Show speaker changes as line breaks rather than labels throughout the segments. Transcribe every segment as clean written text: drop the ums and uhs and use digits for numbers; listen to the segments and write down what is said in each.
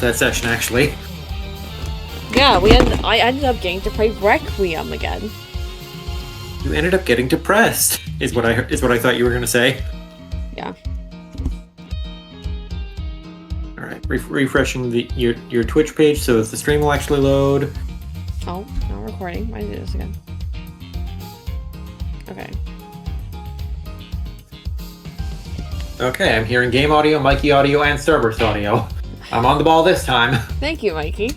after that session, actually.
Yeah, I ended up getting to play Requiem again.
You ended up getting depressed, is what I thought you were gonna say.
Yeah.
All right, refreshing your Twitch page so that the stream will actually load.
Oh, not recording. Why did I do this again? Okay.
Okay, I'm hearing game audio, Mikey audio, and Starburst audio. I'm on the ball this time.
Thank you, Mikey.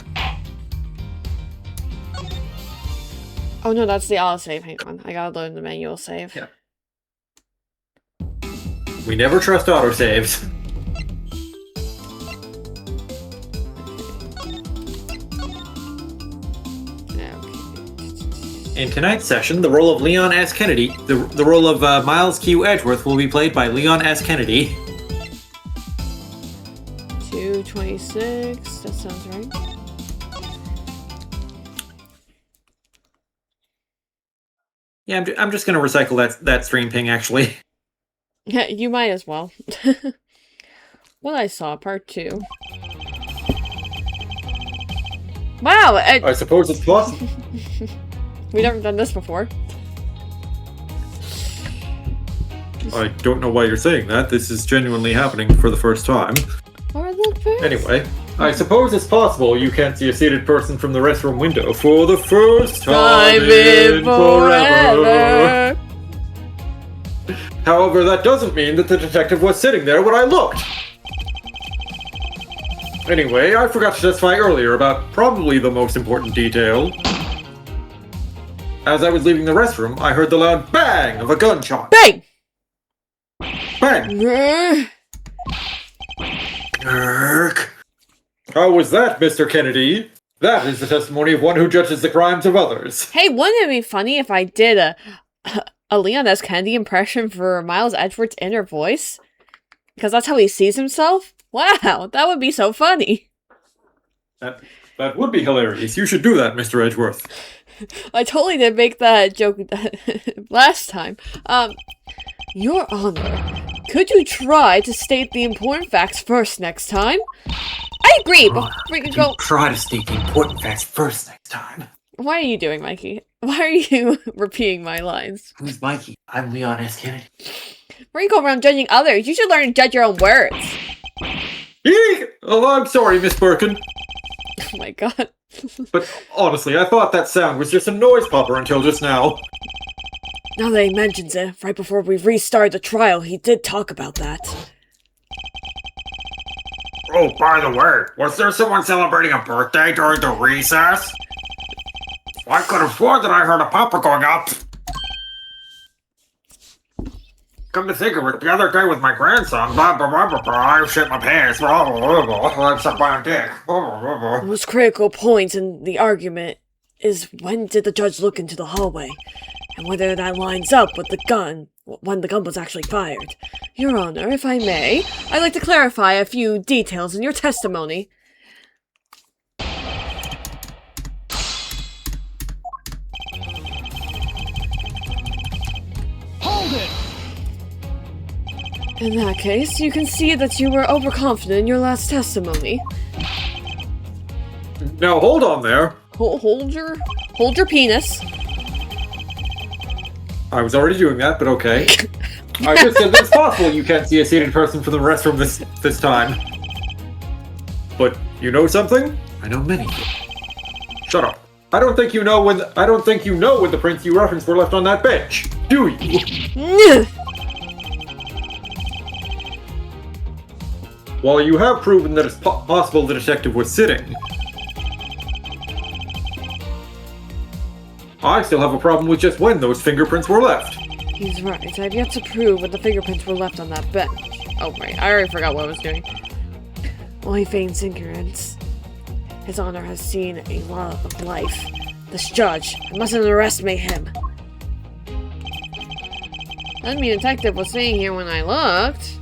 Oh no, that's the autosave. Hang on, I gotta load the manual save.
Yeah. We never trust autosaves.
Okay.
In tonight's session, the role of Leon S. Kennedy, the role of Miles Q. Edgeworth will be played by Leon S. Kennedy.
226, that sounds right.
Yeah, I'm just gonna recycle that stream ping, actually.
Yeah, you might as well. What I saw, part 2. Wow!
I suppose it's possible.
We've never done this before.
I don't know why you're saying that. This is genuinely happening for the first time.
Or the first?
Anyway, I suppose it's possible you can't see a seated person from the restroom window for the first time in forever. However, that doesn't mean that the detective was sitting there when I looked. Anyway, I forgot to testify earlier about probably the most important detail. As I was leaving the restroom, I heard the loud bang of a gunshot.
Bang!
Bang! Erk. How was that, Mr. Kennedy? That is the testimony of one who judges the crimes of others.
Hey, wouldn't it be funny if I did a Leon S. Kennedy impression for Miles Edgeworth's inner voice? Because that's how he sees himself? Wow, that would be so funny.
That would be hilarious. You should do that, Mr. Edgeworth.
I totally did make that joke last time. Your Honor, could you try to state the important facts first next time? I agree, but we can go.
Try to state the important facts first next time.
What are you doing, Mikey? Why are you repeating my lines?
Who's Mikey? I'm Leon S. Kennedy.
Where you go around judging others? You should learn to judge your own words.
Eek! Oh, I'm sorry, Miss Birkin.
Oh my god.
But honestly, I thought that sound was just a noise popper until just now.
Now that he mentions it, right before we restarted the trial, he did talk about that.
Oh, by the way, was there someone celebrating a birthday during the recess? I could have sworn that I heard a popper going up. Come to think of it, the other day with my grandson, I shit my pants, I sucked my own dick.
The most critical point in the argument is when did the judge look into the hallway, and whether that lines up with the gun, when the gun was actually fired. Your Honor, if I may, I'd like to clarify a few details in your testimony.
Hold it!
In that case, you can see that you were overconfident in your last testimony.
Now hold on there.
Hold your penis.
I was already doing that, but okay. I just said that it's possible you can't see a seated person from the restroom this time. But you know something? I know many things. Shut up. I don't think you know when the prints you referenced were left on that bench. Do you? While you have proven that it's possible the detective was sitting, I still have a problem with just when those fingerprints were left.
He's right. I've yet to prove when the fingerprints were left on that bench. Oh, right. I already forgot what I was doing. While he feigns ignorance, His Honor has seen a lot of life. This judge, I mustn't underestimate him. Let me detective was sitting here when I looked.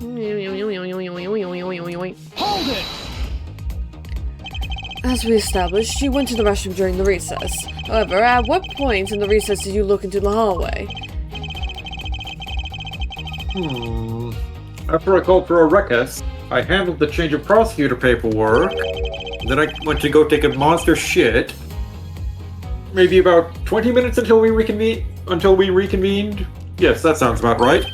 Hold it!
As we established, you went to the restroom during the recess. However, at what point in the recess did you look into the hallway?
After I called for a recess, I handled the change of prosecutor paperwork. Then I went to go take a monster shit. Maybe about 20 minutes until we reconvened. Yes, that sounds about right.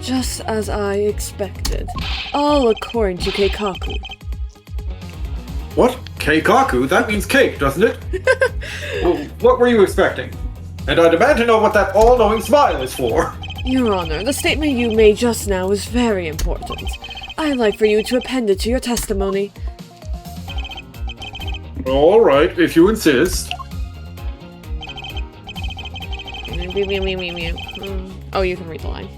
Just as I expected. All according to Keikaku.
What? Keikaku? That means cake, doesn't it? Well, what were you expecting? And I demand to know what that all-knowing smile is for.
Your Honor, the statement you made just now is very important. I'd like for you to append it to your testimony.
All right, if you insist.
Oh, you can read the line.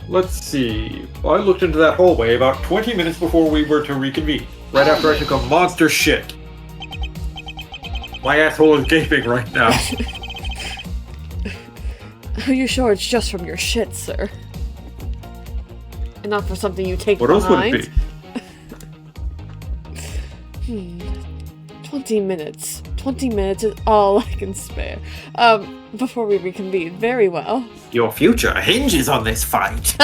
Let's see. I looked into that hallway about 20 minutes before we were to reconvene. Right after I took a monster shit. My asshole is gaping right now.
Are you sure it's just from your shit, sir? And not for something you take
what
behind?
What else would it be?
20 minutes. 20 minutes is all I can spare. Before we reconvene. Very well.
Your future hinges on this fight.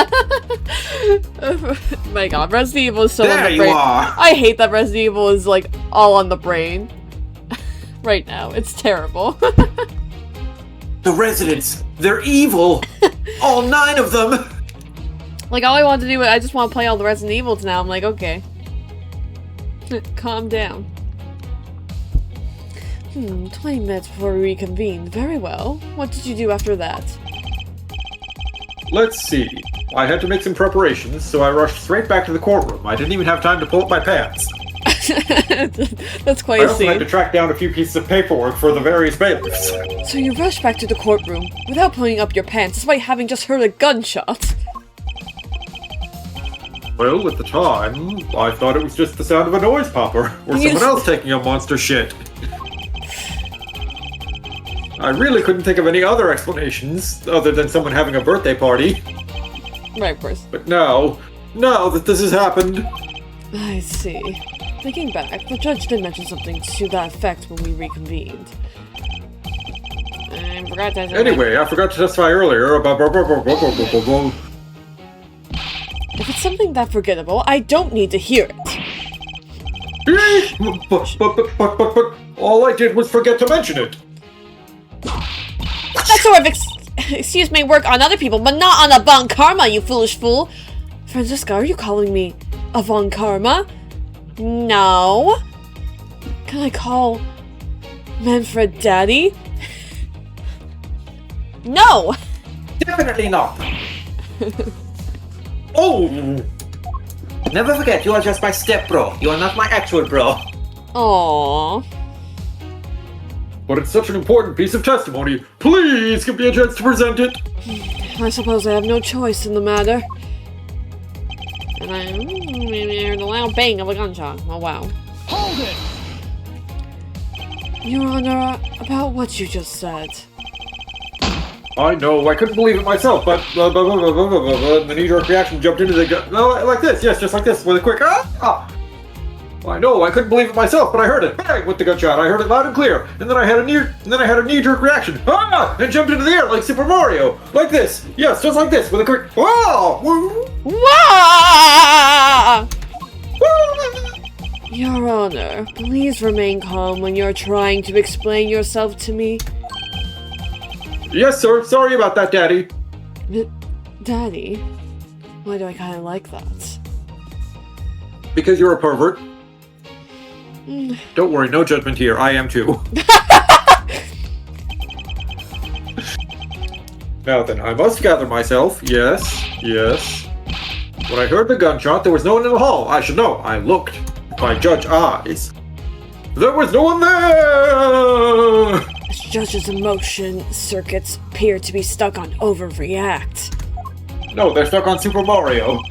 My god, Resident Evil is so on the brain.
There you are!
I hate that Resident Evil is, like, all on the brain. Right now. It's terrible.
The residents, they're evil! All 9 of them!
Like, all I want to do, I just want to play all the Resident Evils now. I'm like, okay. Calm down. 20 minutes before we reconvene. Very well. What did you do after that? Let's see.
I had to make some preparations, so I rushed straight back to the courtroom. I didn't even have time to pull up my pants.
That's quite
I
a
also
scene.
had to track down a few pieces of paperwork for the various bailiffs.
So you rushed back to the courtroom without pulling up your pants, despite having just heard a gunshot.
Well, at the time, I thought it was just the sound of a noise popper, or someone else taking a monster shit. I really couldn't think of any other explanations, other than someone having a birthday party.
Right, of course.
But now that this has happened...
I see. Thinking back, the judge did mention something to that effect when we reconvened. I forgot to...
Anyway, I forgot to testify earlier about...
If it's something that forgettable, I don't need to hear it.
But all I did was forget to mention it.
That sort of excuse may work on other people, but not on Avant Karma, you foolish fool. Franziska, are you calling me Avant Karma? No. Can I call Manfred Daddy? No.
Definitely not. Oh! Never forget, you are just my step-bro. You are not my actual bro.
Aww.
But it's such an important piece of testimony. Please give me a chance to present it.
I suppose I have no choice in the matter. And I heard the loud bang of a gunshot. Oh wow.
Hold it!
Your Honor, about what you just said.
I know, I couldn't believe it myself, but the knee-jerk reaction jumped into the gun. No, like this, yes, just like this, with a quick ah! I know, I couldn't believe it myself, but I heard it. Bang! With the gunshot, I heard it loud and clear. And then I had a knee-jerk reaction. Ah! And jumped into the air like Super Mario. Like this. Yes, just like this, with a quick wow!
Wah! Your Honor, please remain calm when you're trying to explain yourself to me.
Yes, sir. Sorry about that, Daddy.
Daddy? Why do I kinda like that?
Because you're a pervert. Don't worry, no judgment here. I am too. Now then, I must gather myself. Yes. When I heard the gunshot, there was no one in the hall. I should know. I looked. By judge eyes. There was no one there!
This judge's emotion circuits appear to be stuck on overreact.
No, they're stuck on Super Mario.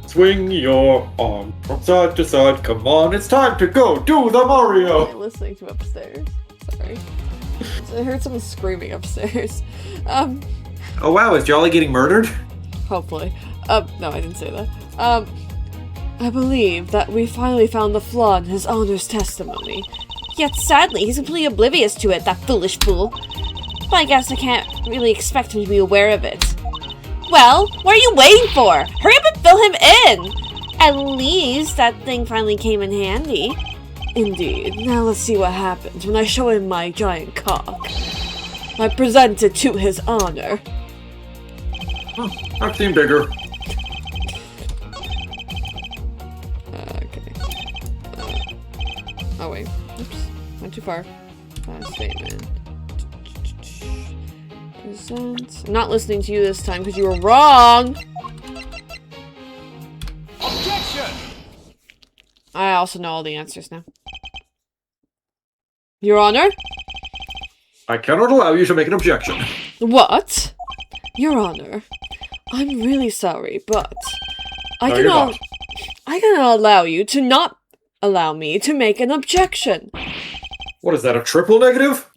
Swing your arm from side to side. Come on, it's time to go do the Mario!
I'm listening to upstairs. Sorry. I heard someone screaming upstairs.
Oh wow, is Jolly getting murdered?
Hopefully. No, I didn't say that. I believe that we finally found the flaw in his Honor's testimony. Yet sadly, he's completely oblivious to it, that foolish fool. But I guess I can't really expect him to be aware of it. Well, what are you waiting for? Hurry up and fill him in! At least that thing finally came in handy. Indeed. Now let's see what happens when I show him my giant cock. I present it to his honor.
I've seen bigger.
Okay. Oh wait. Oops. Went too far. Statement. Present. I'm not listening to you this time because you were wrong!
Objection!
I also know all the answers now. Your Honor?
I cannot allow you to make an objection.
What? Your Honor, I'm really sorry, but I
No, you're
cannot.
not.
I cannot allow you to not allow me to make an objection.
What is that, a triple negative?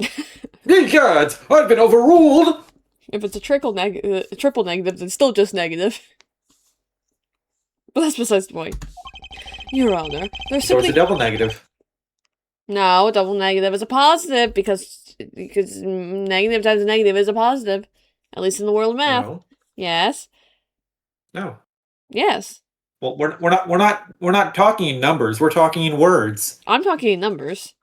Ye gods, I've been overruled!
If it's a triple negative, then still just negative. But that's besides the point. Your Honor, there's
So it's
simply
a double negative.
no, a double negative is a positive because negative times negative is a positive, at least in the world of math.
No.
Yes.
No.
Yes.
Well, we're not talking in numbers. We're talking in words.
I'm talking in numbers.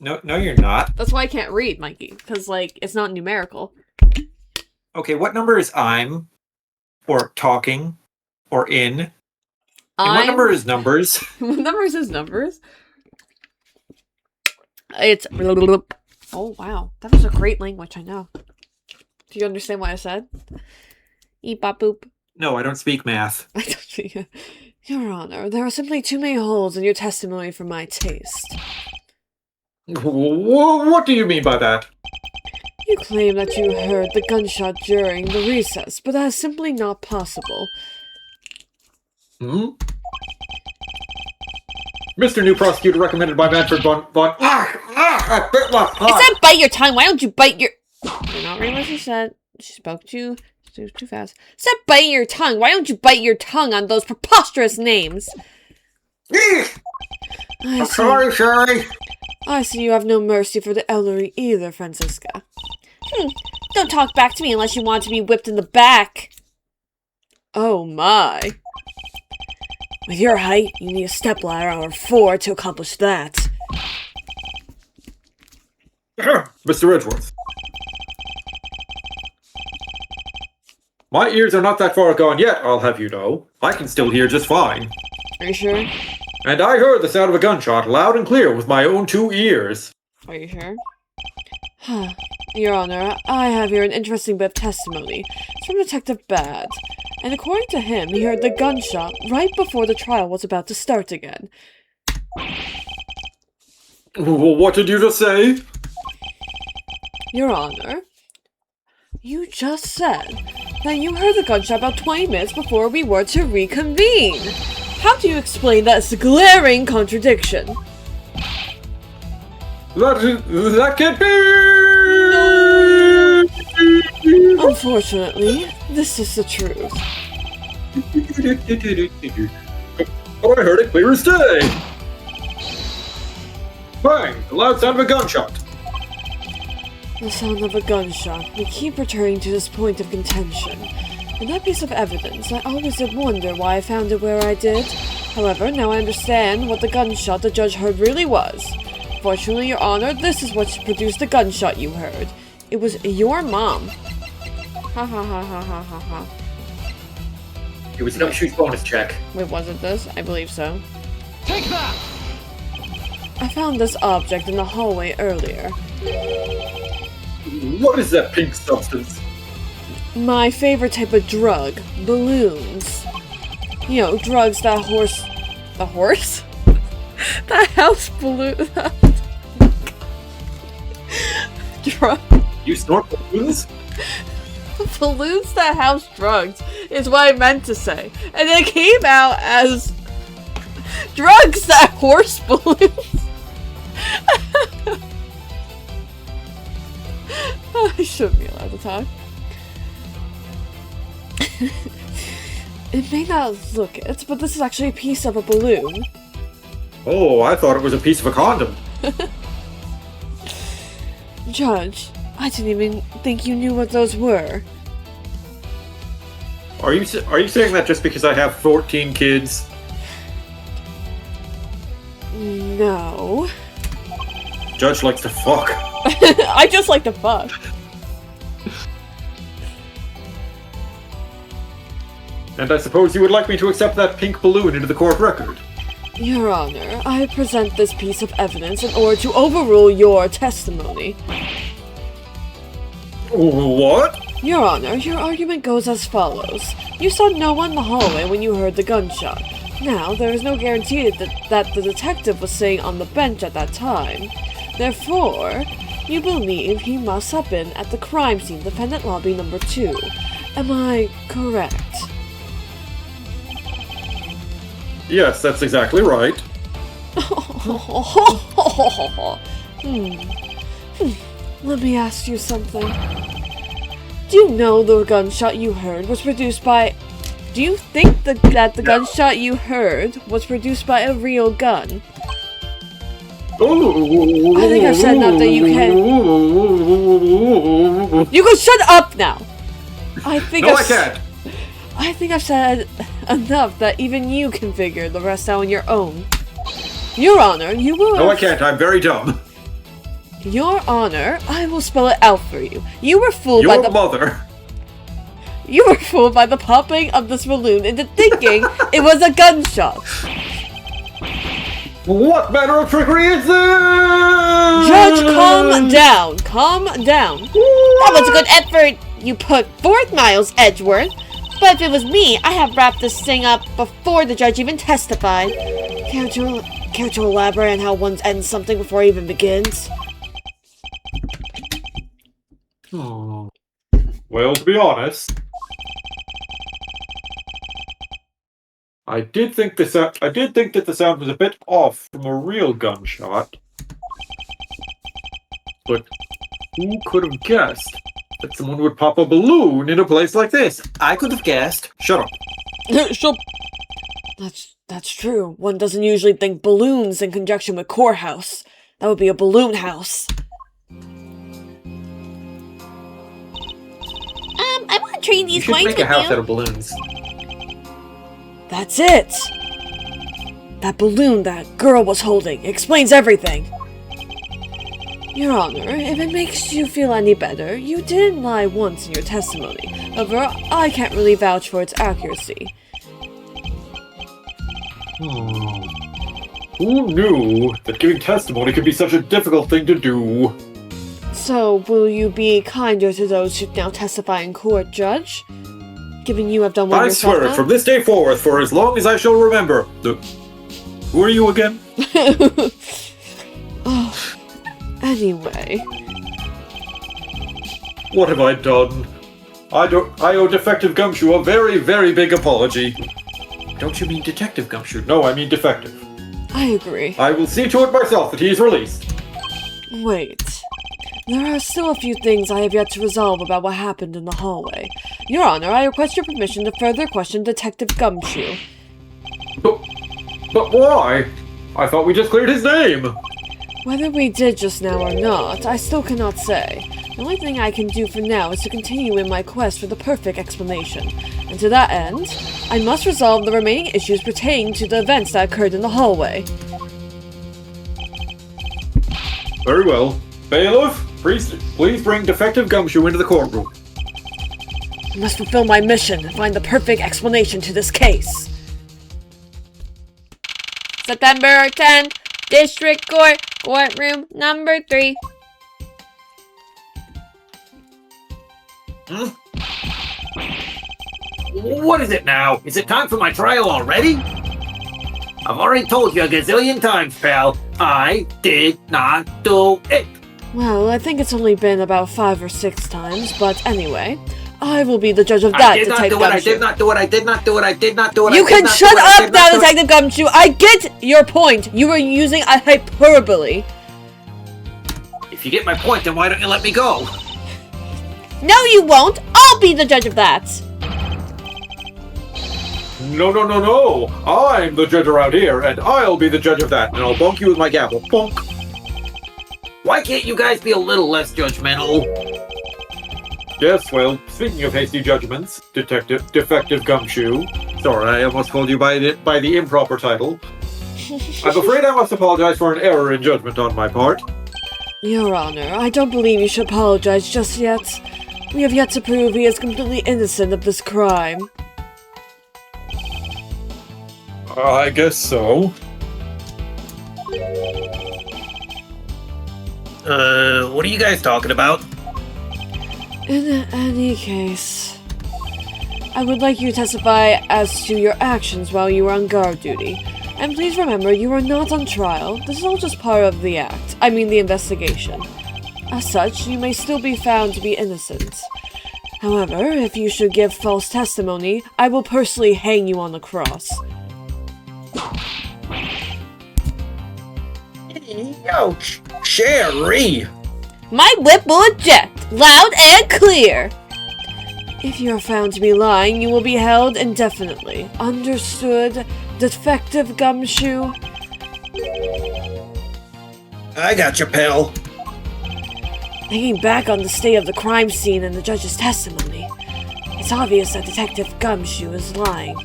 No, you're not.
That's why I can't read, Mikey, because, like, it's not numerical.
Okay, what number is I'm, or talking, or in? And what number is numbers?
What numbers is numbers? It's... Oh, wow. That was a great language, I know. Do you understand what I said? Eep, bop, boop.
No, I don't speak math.
I don't see. Your Honor, there are simply too many holes in your testimony for my taste.
What do you mean by that?
You claim that you heard the gunshot during the recess, but that is simply not possible.
Hmm? Mr. New Prosecutor recommended by Manfred von... I bit my
I said bite your tongue, why don't you bite your... You're not reading what she said. She spoke too fast. I said bite your tongue, why don't you bite your tongue on those preposterous names? I see.
Sorry, Sherry.
I see you have no mercy for the elderly either, Francisca. Don't talk back to me unless you want to be whipped in the back. Oh my. With your height, you need a stepladder or 4 to accomplish that.
Mr. Edgeworth. My ears are not that far gone yet, I'll have you know. I can still hear just fine.
Are you sure?
And I heard the sound of a gunshot loud and clear with my own 2 ears.
Are you sure? Your Honor, I have here an interesting bit of testimony. It's from Detective Bad. And according to him, he heard the gunshot right before the trial was about to start again.
What did you just say?
Your Honor, you just said that you heard the gunshot about 20 minutes before we were to reconvene. How do you explain that glaring contradiction?
That can't be!
No. Unfortunately, this is the truth.
But I heard it clear as day! Bang! The loud sound of a gunshot!
The sound of a gunshot. We keep returning to this point of contention. In that piece of evidence, I always did wonder why I found it where I did. However, now I understand what the gunshot the judge heard really was. Fortunately, Your Honor, this is what produced the gunshot you heard. It was your mom. Ha ha ha ha ha ha ha.
It was an upshoot bonus check.
Wait, wasn't this? I believe so.
Take that!
I found this object in the hallway earlier.
What is that pink substance?
My favorite type of drug. Balloons. You know, drugs that horse... The horse? That house balloon... Drug...
You snort balloons?
Balloons that house drugs is what I meant to say. And it came out as... Drugs that horse balloons. I shouldn't be allowed to talk. It may not look it, but this is actually a piece of a balloon.
Oh, I thought it was a piece of a condom.
Judge, I didn't even think you knew what those were.
Are you saying that just because I have 14 kids?
No.
Judge likes to fuck.
I just like to fuck.
And I suppose you would like me to accept that pink balloon into the court record.
Your Honor, I present this piece of evidence in order to overrule your testimony.
What?
Your Honor, your argument goes as follows. You saw no one in the hallway when you heard the gunshot. Now, there is no guarantee that the detective was sitting on the bench at that time. Therefore, you believe he must have been at the crime scene, defendant lobby number 2. Am I correct?
Yes, that's exactly right.
Let me ask you something. Do you know the gunshot you heard was produced by... Do you think that the gunshot you heard was produced by a real gun? I think I've said enough that you can... You can shut up now! I think
I can't!
I think I've said enough that even you can figure the rest out on your own. Your Honor, you will...
No, I can't. I'm very dumb.
Your Honor, I will spell it out for you. You were fooled by the...
Your mother.
You were fooled by the popping of this balloon into thinking it was a gunshot.
What manner of trickery is this?
Judge, calm down. Calm down.
That was a good effort you put forth, Miles Edgeworth. But if it was me, I have wrapped this thing up before the judge even testified.
Care to elaborate on how one ends something before it even begins?
Oh. Well, to be honest, I did think that the sound was a bit off from a real gunshot. But who could have guessed that someone would pop a balloon in a place like this?
I could have guessed.
Shut up.
That's true. One doesn't usually think balloons in conjunction with courthouse. That would be a balloon house.
I want to trade
You
these
should
coins
make a
with
house out
you.
of balloons.
That's it! That balloon that girl was holding explains everything. Your Honor, if it makes you feel any better, you didn't lie once in your testimony. However, I can't really vouch for its accuracy.
Who knew that giving testimony could be such a difficult thing to do?
So, will you be kinder to those who now testify in court, Judge? Given you have done one
I
yourself
swear it
now?
from this day forth for as long as I shall remember. Who are you again?
Oh, anyway.
What have I done? I owe Defective Gumshoe a very, very big apology.
Don't you mean Detective Gumshoe?
No, I mean Defective.
I agree.
I will see to it myself that he is released.
Wait. There are still a few things I have yet to resolve about what happened in the hallway. Your Honor, I request your permission to further question Detective Gumshoe.
But why? I thought we just cleared his name.
Whether we did just now or not, I still cannot say. The only thing I can do for now is to continue in my quest for the perfect explanation. And to that end, I must resolve the remaining issues pertaining to the events that occurred in the hallway.
Very well. Bailiff, please bring Defective Gumshoe into the courtroom.
I must fulfill my mission and find the perfect explanation to this case.
September 10th, District Court, courtroom number 3.
What is it now? Is it time for my trial already? I've already told you a gazillion times, pal. I did not do it.
Well, I think it's only been about 5 or 6 times, but anyway, I will be the judge of that, Detective Gumshoe.
I did not do it. I did not do it. I did not do it.
You can shut up now, Detective Gumshoe! I get your point! You were using a hyperbole.
If you get my point, then why don't you let me go?
No, you won't. I'll be the judge of that.
No. I'm the judge around here, and I'll be the judge of that, and I'll bonk you with my gavel. Bonk.
Why can't you guys be a little less judgmental?
Yes, well, speaking of hasty judgments, Defective Gumshoe. Sorry, I almost called you by the improper title. I'm afraid I must apologize for an error in judgment on my part.
Your Honor, I don't believe you should apologize just yet. We have yet to prove he is completely innocent of this crime.
I guess so.
What are you guys talking about?
In any case, I would like you to testify as to your actions while you were on guard duty. And please remember, you are not on trial. This is all just part of the the investigation. As such, you may still be found to be innocent. However, if you should give false testimony, I will personally hang you on the cross.
Yo, Sherry!
My whip will eject, loud and clear.
If you are found to be lying, you will be held indefinitely. Understood, Defective Gumshoe?
I got you, pal.
Thinking back on the state of the crime scene and the judge's testimony, it's obvious that Detective Gumshoe is lying.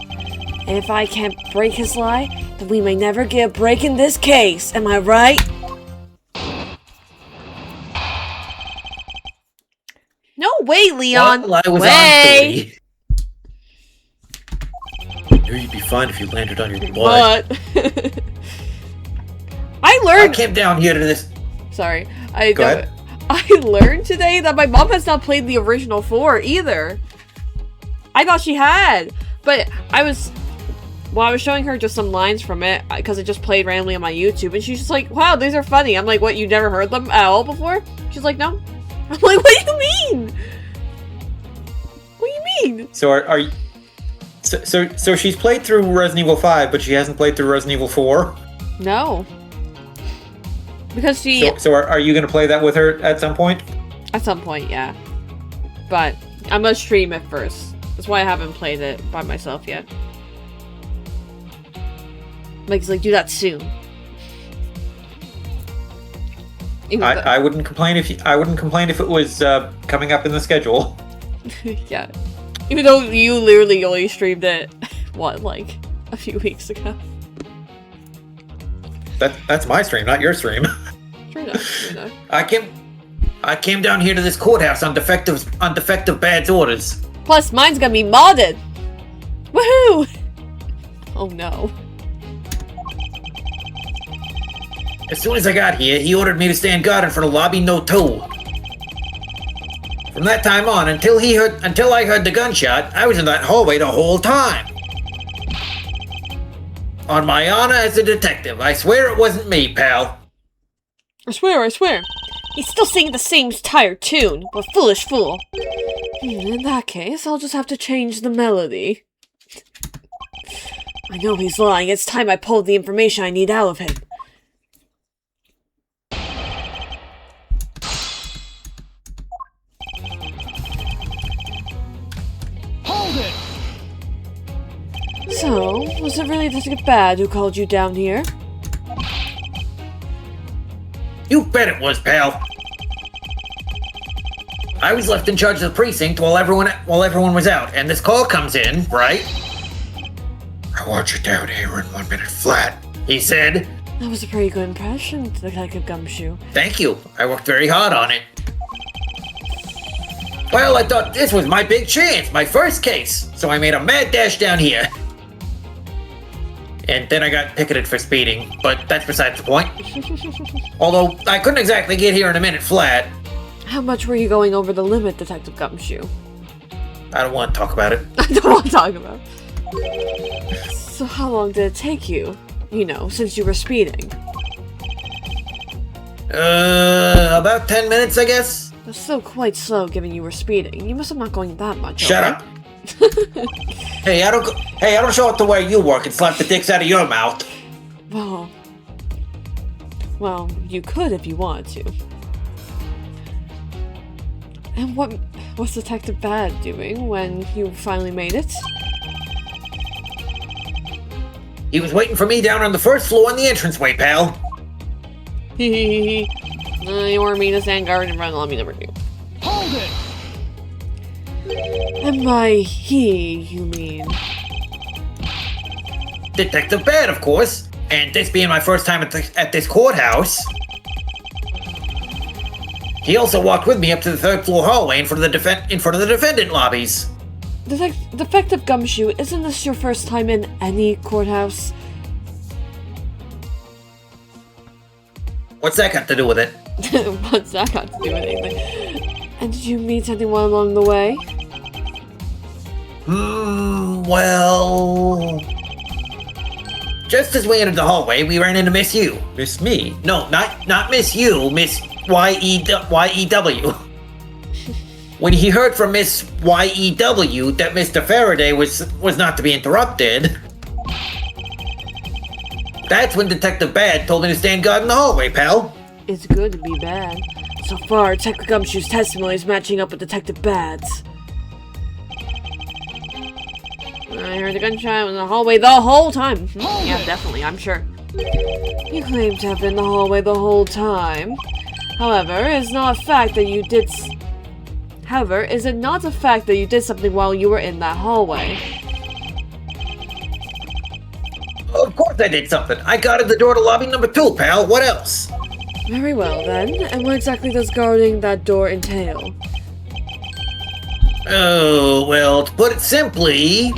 And if I can't break his lie, then we may never get a break in this case. Am I right?
No way, Leon.
Well, I was
way.
on 30. Knew you'd be fine if you landed on your butt.
But
I
I
learned.
came down here to this.
sorry,
Go ahead.
I learned today that my mom has not played the original 4 either. I thought she had, but I was showing her just some lines from it because it just played randomly on my YouTube, and she's just like, "Wow, these are funny." I'm like, "What? You never heard them at all before?" She's like, "No." I'm like, "What do you mean? What do you mean?"
So are you... So she's played through Resident Evil 5, but she hasn't played through Resident Evil 4?
No, because she
So are you going to play that with her at some point?
at some point, yeah. But I'm gonna stream it first. That's why I haven't played it by myself yet. Mike's like, "Do that soon." Even though-
I wouldn't complain if it was coming up in the schedule.
yeah. Even though you literally only streamed it, what, like, a few weeks ago?
That's my stream, not your stream.
True enough, true enough.
I came down here to this courthouse on defective bad's orders.
Plus, mine's gonna be modded! Woohoo! Oh no.
As soon as I got here, he ordered me to stand guard in front of lobby no 2. From that time on, until I heard the gunshot, I was in that hallway the whole time. On my honor as a detective, I swear it wasn't me, pal.
I swear.
He's still singing the same tired tune. What a foolish fool.
In that case, I'll just have to change the melody. I know he's lying. It's time I pulled the information I need out of him.
Hold it!
So, was it really Detective Bad who called you down here?
You bet it was, pal. I was left in charge of the precinct while everyone was out, and this call comes in, right? I want you down here in 1 minute flat, he said.
That was a pretty good impression, Detective Gumshoe.
Thank you. I worked very hard on it. Well, I thought this was my big chance, my first case, so I made a mad dash down here. And then I got ticketed for speeding, but that's besides the point. Although, I couldn't exactly get here in a minute flat.
How much were you going over the limit, Detective Gumshoe?
I don't want to talk about it.
I don't want to talk about it. So how long did it take you? You know, since you were speeding.
About 10 minutes, I guess?
That's still quite slow given you were speeding. You must have not going that much.
Shut
over.
up. Hey, I don't show up the way you work and slap the dicks out of your mouth.
Well, you could if you wanted to. And what's Detective Bad doing when you finally made it?
He was waiting for me down on the first floor in the entranceway, pal.
You were mean to stand guard and run on me number 2.
Hold it!
And by he, you mean?
Detective Bad, of course. And this being my first time at this courthouse. He also walked with me up to the third floor hallway in front of the defendant lobbies.
Defective Gumshoe, isn't this your first time in any courthouse?
What's that got to do with it?
What's that got to do with anything? And did you meet anyone along the way?
Well... Just as we entered the hallway, we ran into Miss U.
Miss me.
No, not Miss U, Miss Y-E-W. When he heard from Miss Y-E-W that Mr. Faraday was not to be interrupted, that's when Detective Bad told me to stand guard in the hallway, pal.
It's good to be bad. So far, Detective Gumshoe's testimony is matching up with Detective Bad's. I heard the gunshot in the hallway the whole time. Yeah, definitely, I'm sure. You claim to have been in the hallway the whole time. However, is it not a fact that you did something while you were in that hallway?
Of course I did something. I guarded the door to lobby number 2, pal. What else?
Very well, then. And what exactly does guarding that door entail?
Oh, well, to put it simply...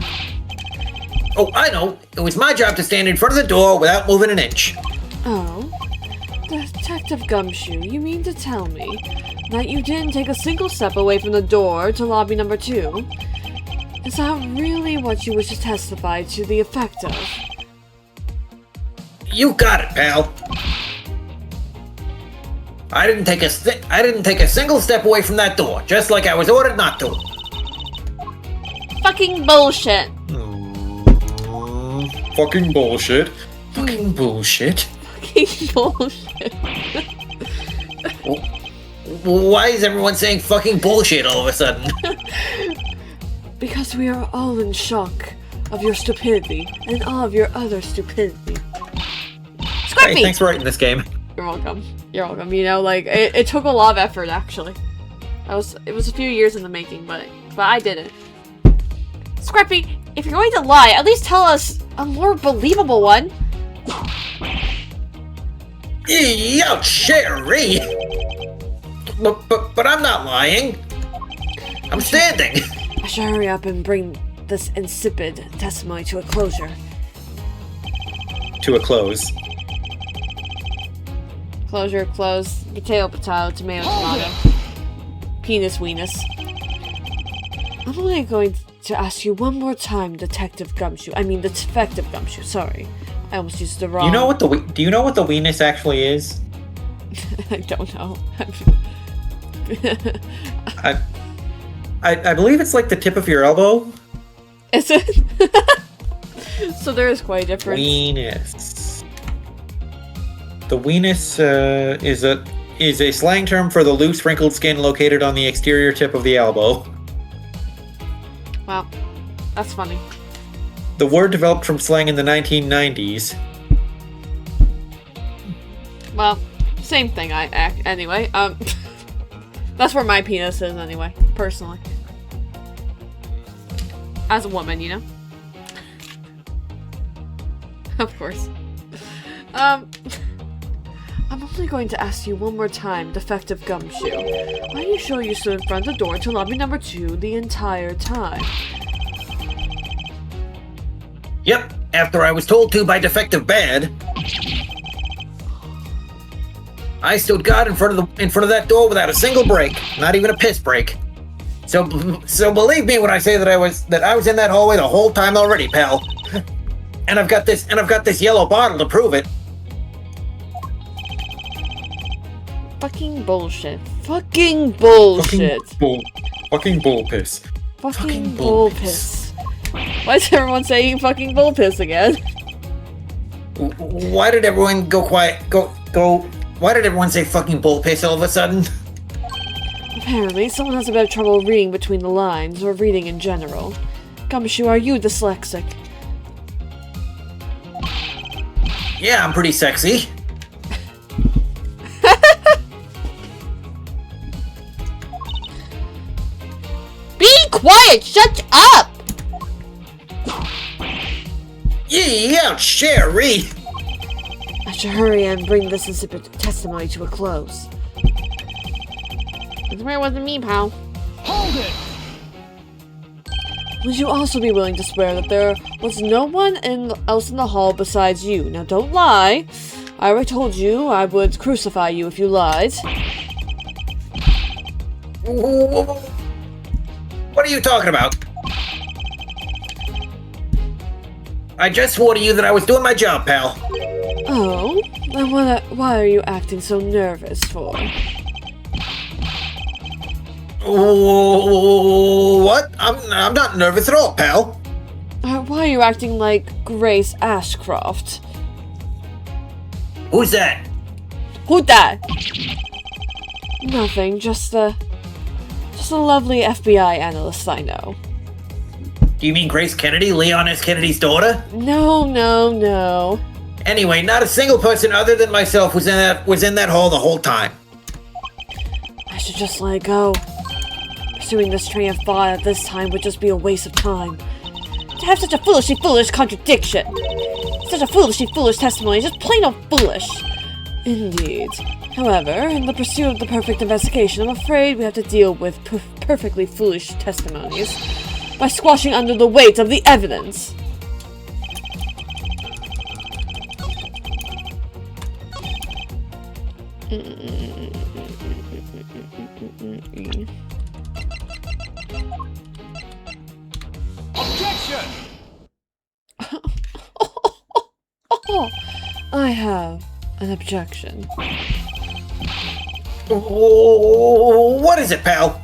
Oh, I know. It was my job to stand in front of the door without moving an inch.
Oh? Detective Gumshoe, you mean to tell me that you didn't take a single step away from the door to lobby number 2? Is that really what you wish to testify to the effect of?
You got it, pal. I didn't take a single step away from that door, just like I was ordered not to.
Fucking bullshit.
Fucking bullshit.
Fucking bullshit.
Fucking bullshit.
Why is everyone saying fucking bullshit all of a sudden?
Because we are all in shock of your stupidity and all of your other stupidity.
Scorpy!
Hey, thanks for writing this game.
You're welcome. You're welcome. You know, like, it took a lot of effort, actually. It was a few years in the making, but I did it.
Scrappy, if you're going to lie, at least tell us a more believable one.
Yo, Sherry! But I'm not lying. I'm standing.
I should hurry up and bring this insipid testimony to a closure.
To a close.
Closure, close, potato, tomato, tomato. Penis, weenus. I'm only going to ask you one more time, Detective Gumshoe. I mean, the Defective Gumshoe, sorry. I almost used the wrong...
Do you know what the weenus actually is?
I don't know.
I believe it's like the tip of your elbow.
Is it? So there is quite a difference.
Weenus. The weenus is a slang term for the loose, wrinkled skin located on the exterior tip of the elbow.
Wow, that's funny.
The word developed from slang in the 1990s.
Well, same thing. Anyway. That's where my penis is anyway, personally. As a woman, you know. Of course. I'm only going to ask you one more time, Defective Gumshoe. Are you sure you stood in front of the door to lobby number 2 the entire time?
Yep, after I was told to by Defective Bad. I stood guard in front of that door without a single break, not even a piss break. So believe me when I say that I was in that hallway the whole time already, pal. And I've got this yellow bottle to prove it.
Fucking bullshit. Fucking bullshit.
Fucking bull piss.
Fucking bull piss. Why is everyone saying fucking bull piss again?
Why did everyone go quiet? Why did everyone say fucking bull piss all of a sudden?
Apparently, someone has a bit of trouble reading between the lines, or reading in general. Gumshoe, are you dyslexic?
Yeah, I'm pretty sexy.
Be quiet! it! Shut up!
Yeah, Sherry!
I should hurry and bring this insipid testimony to a close.
I swear it wasn't me, pal.
Hold it!
Would you also be willing to swear that there was no one else in the hall besides you? Now don't lie. I already told you I would crucify you if you lied.
What are you talking about? I just swore to you that I was doing my job, pal.
Oh? Then why are you acting so nervous for?
What? I'm not nervous at all, pal.
Why are you acting like Grace Ashcroft?
Who's that?
Who that? Nothing, just a lovely FBI analyst I know.
Do you mean Grace Kennedy, Leon S. Kennedy's daughter?
No.
Anyway, not a single person other than myself was in that hall the whole time.
I should just let it go. Pursuing this train of thought at this time would just be a waste of time.
To have such a foolishly foolish contradiction. Such a foolishly foolish testimony is just plain old foolish.
Indeed. However, in the pursuit of the perfect investigation, I'm afraid we have to deal with perfectly foolish testimonies by squashing under the weight of the evidence.
Objection!
I have an objection.
What is it, pal?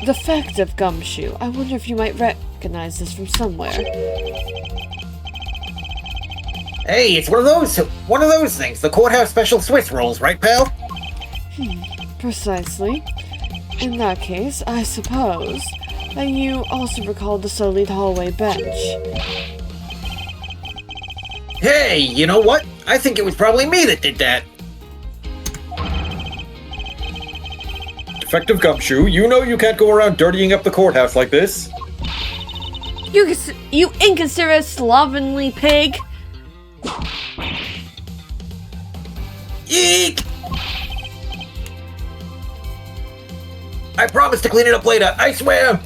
Defective Gumshoe. I wonder if you might recognize this from somewhere.
Hey, it's one of those things. The courthouse special Swiss rolls, right, pal?
Precisely. In that case, I suppose that you also recall the sullied hallway bench.
Hey, you know what? I think it was probably me that did that.
Defective Gumshoe, you know you can't go around dirtying up the courthouse like this.
You inconsiderate slovenly pig!
Eek! I promise to clean it up later, I swear!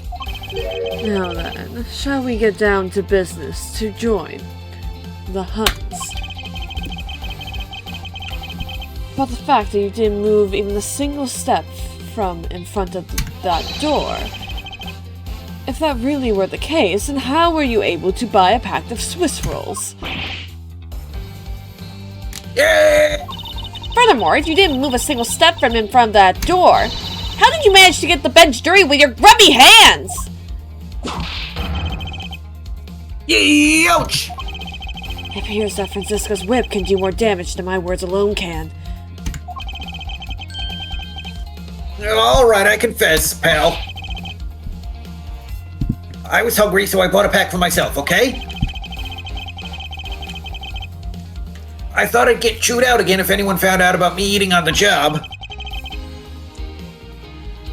Now then, shall we get down to business to join the hunts? But the fact that you didn't move even a single step from in front of that door. If that really were the case, then how were you able to buy a pack of Swiss rolls?
Yeah!
Furthermore, if you didn't move a single step from in front of that door, how did you manage to get the bench dirty with your grubby hands?
Ouch!
It appears that Francisca's whip can do more damage than my words alone can.
Alright, I confess, pal. I was hungry, so I bought a pack for myself, okay? I thought I'd get chewed out again if anyone found out about me eating on the job.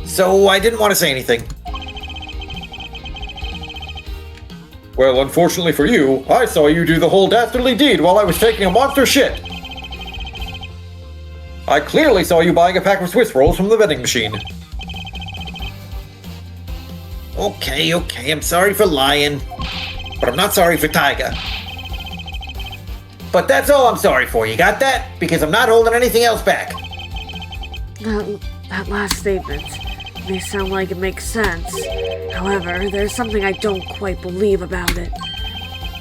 So I didn't want to say anything.
Well, unfortunately for you, I saw you do the whole dastardly deed while I was taking a monster shit. I clearly saw you buying a pack of Swiss rolls from the vending machine.
Okay, I'm sorry for lying. But I'm not sorry for Tyga. But that's all I'm sorry for, you got that? Because I'm not holding anything else back.
That last statement may sound like it makes sense. However, there's something I don't quite believe about it.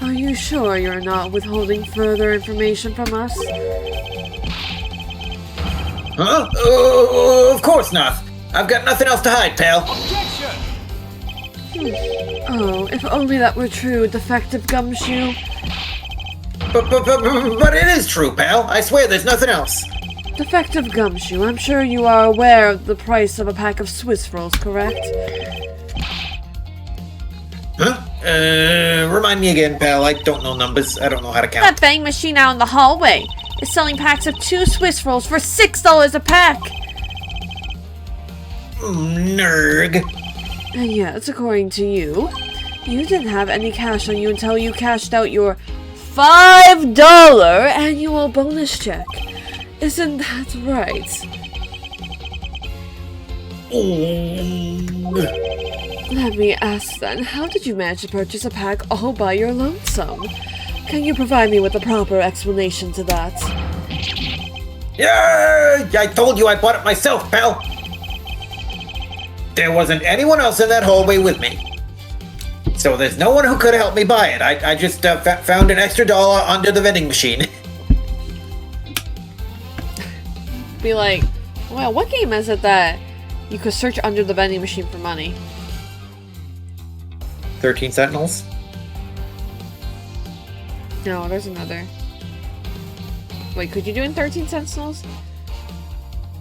Are you sure you're not withholding further information from us?
Huh? Of course not. I've got nothing else to hide, pal.
Objection!
Oh, if only that were true, Defective Gumshoe.
But it is true, pal. I swear there's nothing else.
Defective Gumshoe, I'm sure you are aware of the price of a pack of Swiss rolls, correct?
Huh? Remind me again, pal. I don't know numbers. I don't know how to count.
That vending machine out in the hallway is selling packs of 2 Swiss rolls for $6 a pack.
Nerg.
And yet, according to you, you didn't have any cash on you until you cashed out your $5 annual bonus check. Isn't that right? Let me ask then, how did you manage to purchase a pack all by your lonesome? Can you provide me with a proper explanation to that?
Yeah, I told you I bought it myself, pal. There wasn't anyone else in that hallway with me. So there's no one who could have helped me buy it. I just found an extra dollar under the vending machine.
Be like, well, what game is it that you could search under the vending machine for money?
13 Sentinels?
No, there's another. Wait, could you do in 13 Sentinels?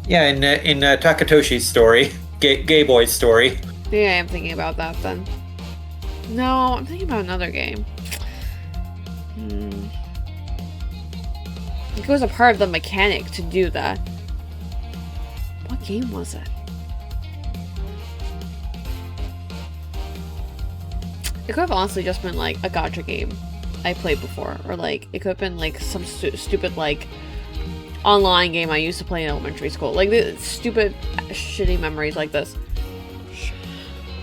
Yeah, in Takatoshi's story. Gay Boy's story.
Maybe I am thinking about that then. No, I'm thinking about another game. It was a part of the mechanic to do that. What game was it? It could have honestly just been like a gacha game I played before, or like it could have been like some stupid like online game I used to play in elementary school. Like the stupid shitty memories like this.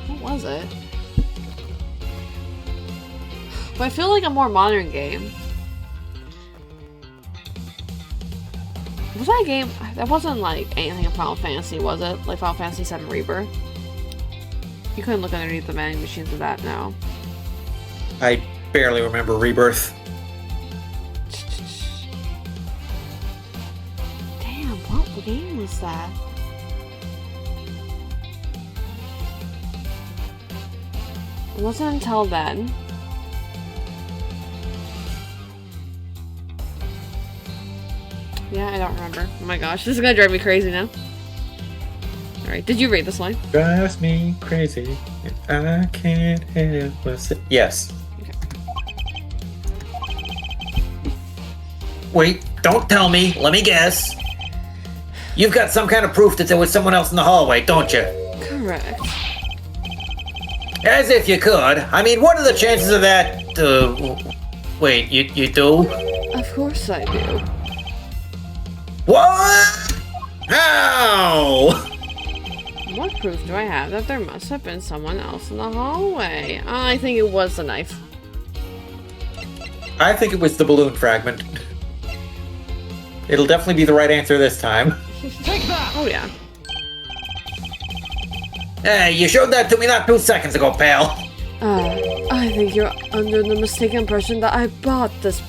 What was it? But I feel like a more modern game. Was that a game? That wasn't like anything in Final Fantasy, was it? Like Final Fantasy VII Rebirth? You couldn't look underneath the vending machines of that now.
I barely remember Rebirth.
Damn, what game was that? It wasn't until then. Yeah, I don't remember. Oh my gosh, this is gonna drive me crazy now. Alright, did you read this line?
Drives me crazy if I can't help but sit. Yes.
Wait, don't tell me. Let me guess. You've got some kind of proof that there was someone else in the hallway, don't you?
Correct.
As if you could. I mean, what are the chances of that? Wait, you do?
Of course I do.
What? How?
What proof do I have that there must have been someone else in the hallway? I think it was the knife.
I think it was the balloon fragment. It'll definitely be the right answer this time.
Take that!
Oh yeah.
Hey, you showed that to me not 2 seconds ago, pal.
I think you're under the mistaken impression that I bought this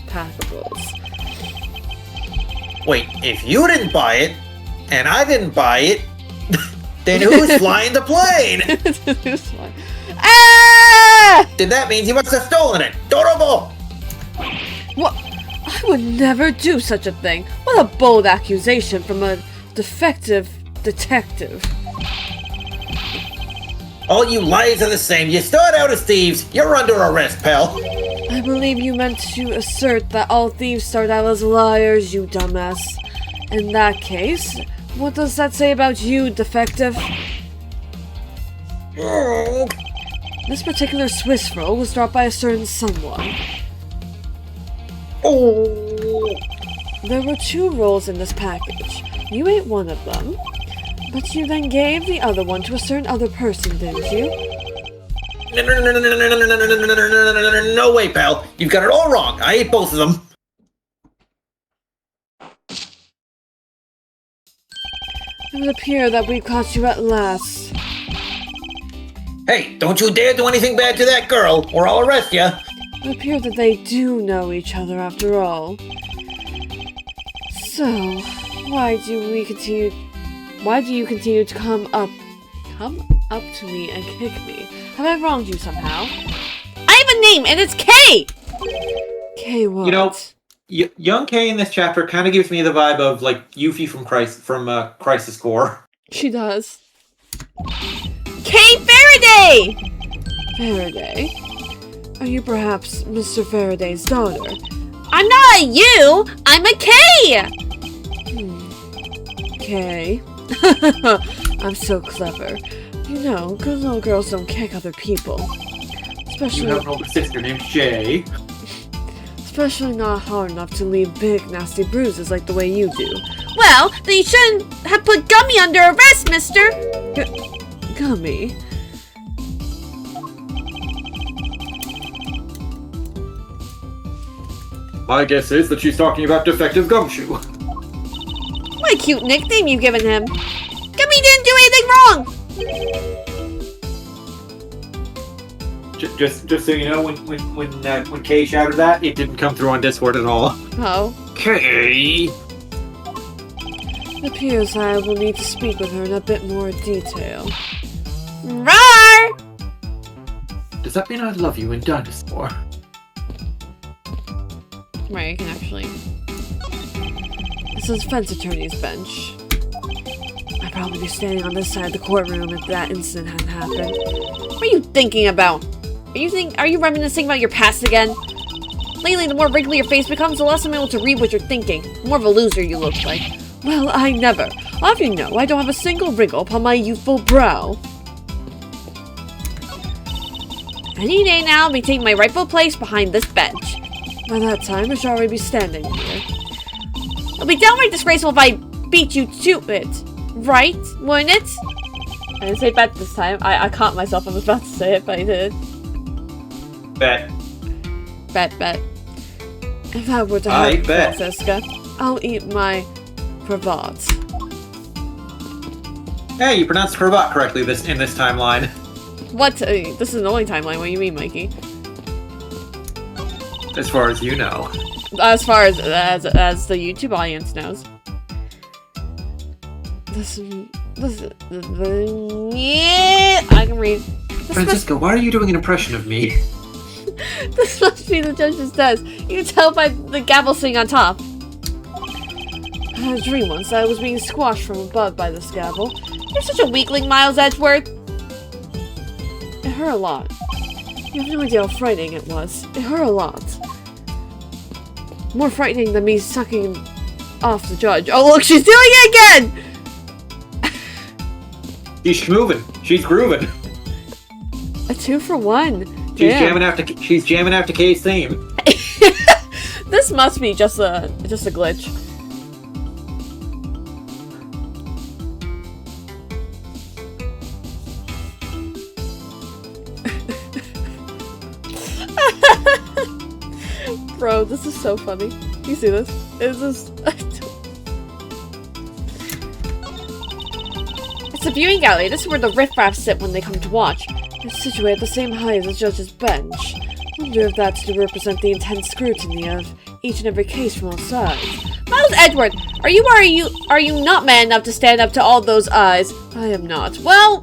pack of rolls.
Wait, if you didn't buy it, and I didn't buy it, then who's flying the plane?
Ah!
Then that means you must have stolen it. Dorobo!
What? I would never do such a thing. What a bold accusation from a defective detective.
All you liars are the same. You start out as thieves. You're under arrest, pal.
I believe you meant to assert that all thieves start out as liars, you dumbass. In that case, what does that say about you, defective? This particular Swiss roll was dropped by a certain someone. There were 2 rolls in this package. You ate one of them, but you then gave the other one to a certain other person, didn't you?
No way, pal. You've got it all wrong. I ate both of them.
It would appear that we caught you at last.
Hey, don't you dare do anything bad to that girl, or I'll arrest you.
It would appear that they do know each other after all. So, why do you continue to come up to me and kick me? Have I wronged you somehow?
I have a name, and it's K!
K what?
You know, young Kay in this chapter kind of gives me the vibe of like Yuffie from Crisis Core.
She does.
K Faraday!
Faraday? Are you perhaps Mr. Faraday's daughter?
I'm not a U, I'm a K!
K. I'm so clever. You know, good little girls don't kick other people.
You
Especially,
have an older sister named Jay.
especially not hard enough to leave big, nasty bruises like the way you do.
Well, then you shouldn't have put Gummy under arrest, mister!
Gummy.
My guess is that she's talking about defective gumshoe.
What a cute nickname you've given him. Gummy didn't do anything wrong!
Just so you know, when Kay shouted that, it didn't come through on Discord at all.
Oh.
Kay!
It appears I will need to speak with her in a bit more detail.
Roar!
Does that mean I love you in Dinosaur?
Right, I can actually... This is defense attorney's bench. I'd probably be standing on this side of the courtroom if that incident hadn't happened.
What are you thinking about? Are you reminiscing about your past again? Lately, the more wrinkly your face becomes, the less I'm able to read what you're thinking. More of a loser you look like.
Well, I never. I'll have you know, I don't have a single wrinkle upon my youthful brow.
Any day now, I'll be taking my rightful place behind this bench.
By that time, I shall already be standing here.
It'll be downright disgraceful if I beat you to it. Right? Wouldn't it?
I didn't say bet this time. I caught myself. I was about to say it, but I did.
Bet.
Bet. If that were to
I
happen,
bet.
Francisca, I'll eat my cravat.
Hey, you pronounced cravat correctly in this timeline.
What? This is the only timeline. What do you mean, Mikey?
As far as you know.
As far as the YouTube audience knows.
Yeah, I can read.
Francisco, why are you doing an impression of me?
This must be the judge's desk. You can tell by the gavel sitting on top. I had a dream once that I was being squashed from above by this gavel.
You're such a weakling, Miles Edgeworth.
It hurt a lot. You have no idea how frightening it was. It hurt a lot. More frightening than me sucking off the judge. Oh look, she's doing it again!
She's moving. She's grooving.
A 2-for-1.
She's
Damn.
jamming out to Kay's theme.
This must be just a glitch. Bro, this is so funny. You see this? It's just...
It's a viewing gallery. This is where the riffraffs sit when they come to watch.
It's situated at the same height as the judge's bench. Wonder if that's to represent the intense scrutiny of each and every case from all sides.
Miles Edgeworth, are you not man enough to stand up to all those eyes?
I am not.
Well,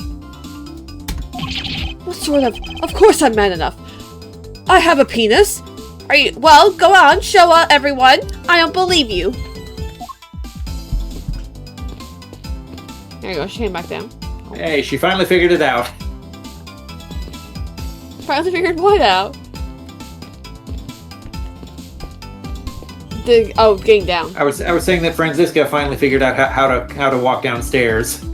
What sort of... Of course I'm man enough. I have a penis.
are you? Well, go on, show everyone. I don't believe you.
There you go, she came back down.
Hey, she finally figured it out.
Finally figured what out? Getting down.
I was saying that Francisca finally figured out how to walk downstairs.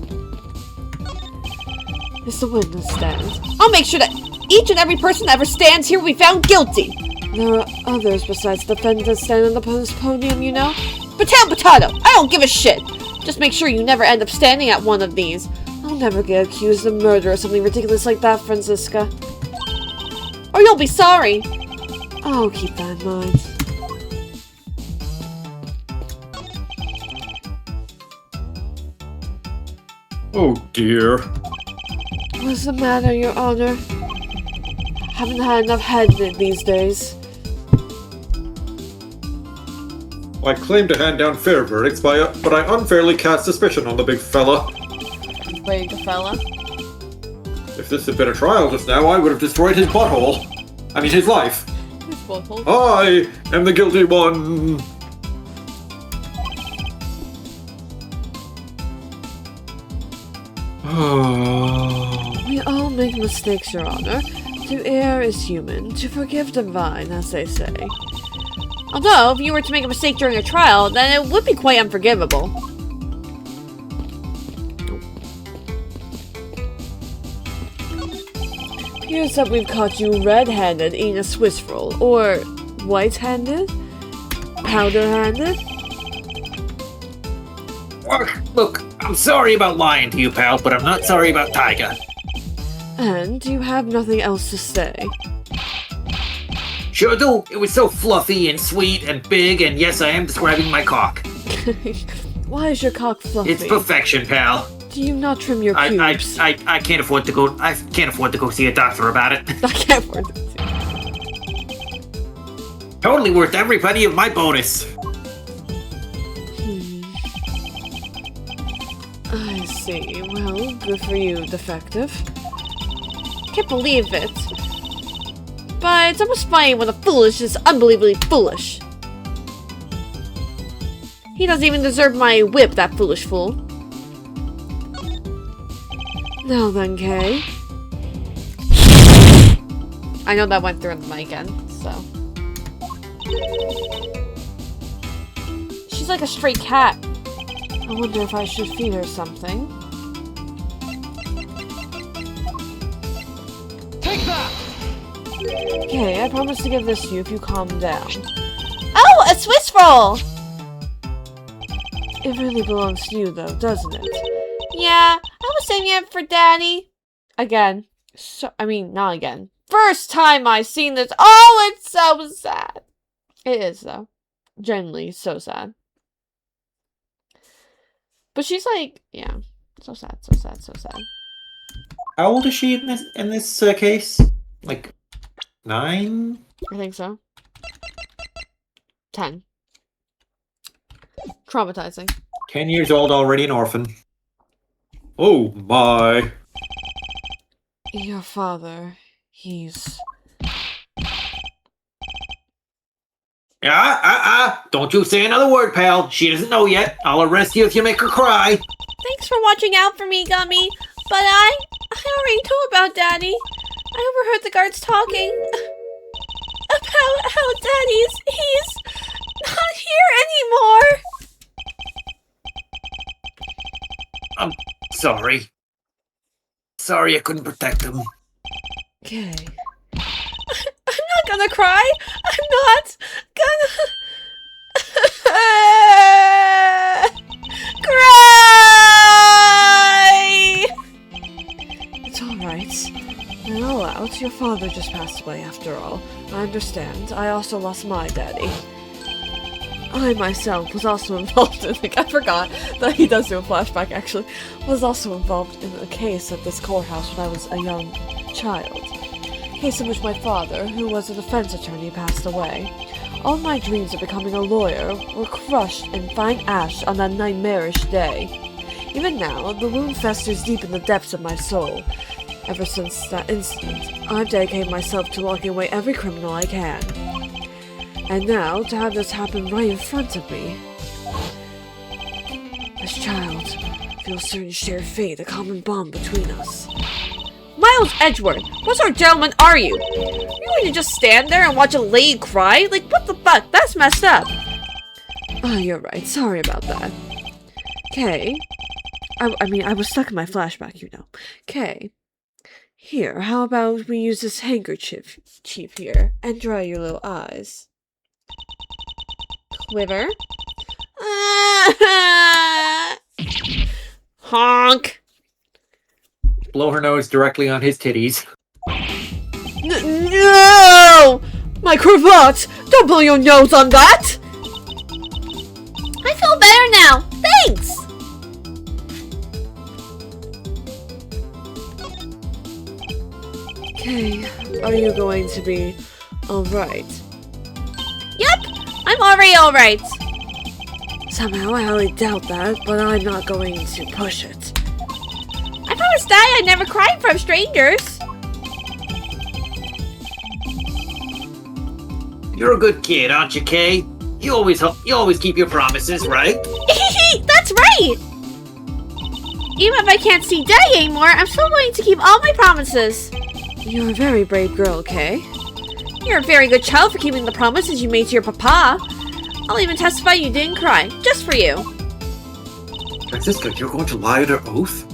It's the witness stand.
I'll make sure that each and every person that ever stands here will be found guilty.
There are others besides defendants standing on the podium, you know?
Potato! I don't give a shit. Just make sure you never end up standing at one of these.
I'll never get accused of murder or something ridiculous like that, Francisca.
Or you'll be sorry.
I'll keep that in mind.
Oh dear.
What's the matter, Your Honor? Haven't had enough head these days.
I claim to hand down fair verdicts, but I unfairly cast suspicion on the big fella.
Big fella.
If this had been a trial just now, I would have destroyed his butthole. I mean, his life. I am the guilty one.
We all make mistakes, Your Honor. To err is human, to forgive divine, as they say.
Although, if you were to make a mistake during a trial, then it would be quite unforgivable.
Here's that we've caught you red-handed eating a Swiss roll, or white-handed? Powder-handed?
Look, I'm sorry about lying to you, pal, but I'm not sorry about Tyga.
And you have nothing else to say.
Sure do. It was so fluffy and sweet and big, and yes, I am describing my cock.
Why is your cock fluffy?
It's perfection, pal.
Do you not trim your pubes?
I can't afford to go. I can't afford to go see a doctor about it.
I can't afford it.
Totally worth every penny of my bonus.
I see. Well, good for you, defective.
Can't believe it. But it's almost funny when a fool is just unbelievably foolish. He doesn't even deserve my whip, that foolish fool.
Now then, Kay.
I know that went through the mic end, so. She's like a stray cat.
I wonder if I should feed her something.
Take that!
Okay, I promise to give this to you if you calm down.
Oh, a Swiss roll!
It really belongs to you, though, doesn't it?
Yeah, I was saving it for Daddy. Again. Not again. First time I've seen this. Oh, it's so sad.
It is, though. Genuinely, so sad. But she's like, yeah, so sad, so sad, so sad.
How old is she in this case? Like 9?
I think so. 10. Traumatizing.
10 years old, already an orphan.
Oh my.
Your father, he's...
Don't you say another word, pal. She doesn't know yet. I'll arrest you if you make her cry.
Thanks for watching out for me, Gummy. But I already told about Daddy. I overheard the guards talking about how he's not here anymore.
I'm sorry. Sorry I couldn't protect him.
Okay.
I'm not gonna cry. I'm not gonna cry.
It's alright. You're all out. Your father just passed away after all. I understand. I also lost my daddy. I myself was also involved in I forgot that he does do a flashback actually. Was also involved in a case at this courthouse when I was a young child. Case in which my father, who was a defense attorney, passed away. All my dreams of becoming a lawyer were crushed in fine ash on that nightmarish day. Even now, the wound festers deep in the depths of my soul. Ever since that incident, I've dedicated myself to locking away every criminal I can. And now, to have this happen right in front of me. This child feels certain shared fate, a common bond between us.
Miles Edgeworth, what sort of gentleman are you? You're going to just stand there and watch a lady cry? Like, what the fuck? That's messed up.
Oh, you're right. Sorry about that. Kay. I was stuck in my flashback, you know. Kay. Here, how about we use this handkerchief here and dry your little eyes.
Quiver. Honk.
Blow her nose directly on his titties.
No! My cravat! Don't blow your nose on that!
I feel better now. Thanks.
Okay, are you going to be alright?
Yep, I'm already alright.
Somehow I highly doubt that, but I'm not going to push it.
I promised Daddy I'd never cry in front of strangers.
You're a good kid, aren't you, Kay? You always keep your promises, right?
That's right. Even if I can't see Daddy anymore, I'm still going to keep all my promises.
You're a very brave girl, Kay.
You're a very good child for keeping the promises you made to your papa. I'll even testify you didn't cry, just for you.
Francisca, you're going to lie under oath?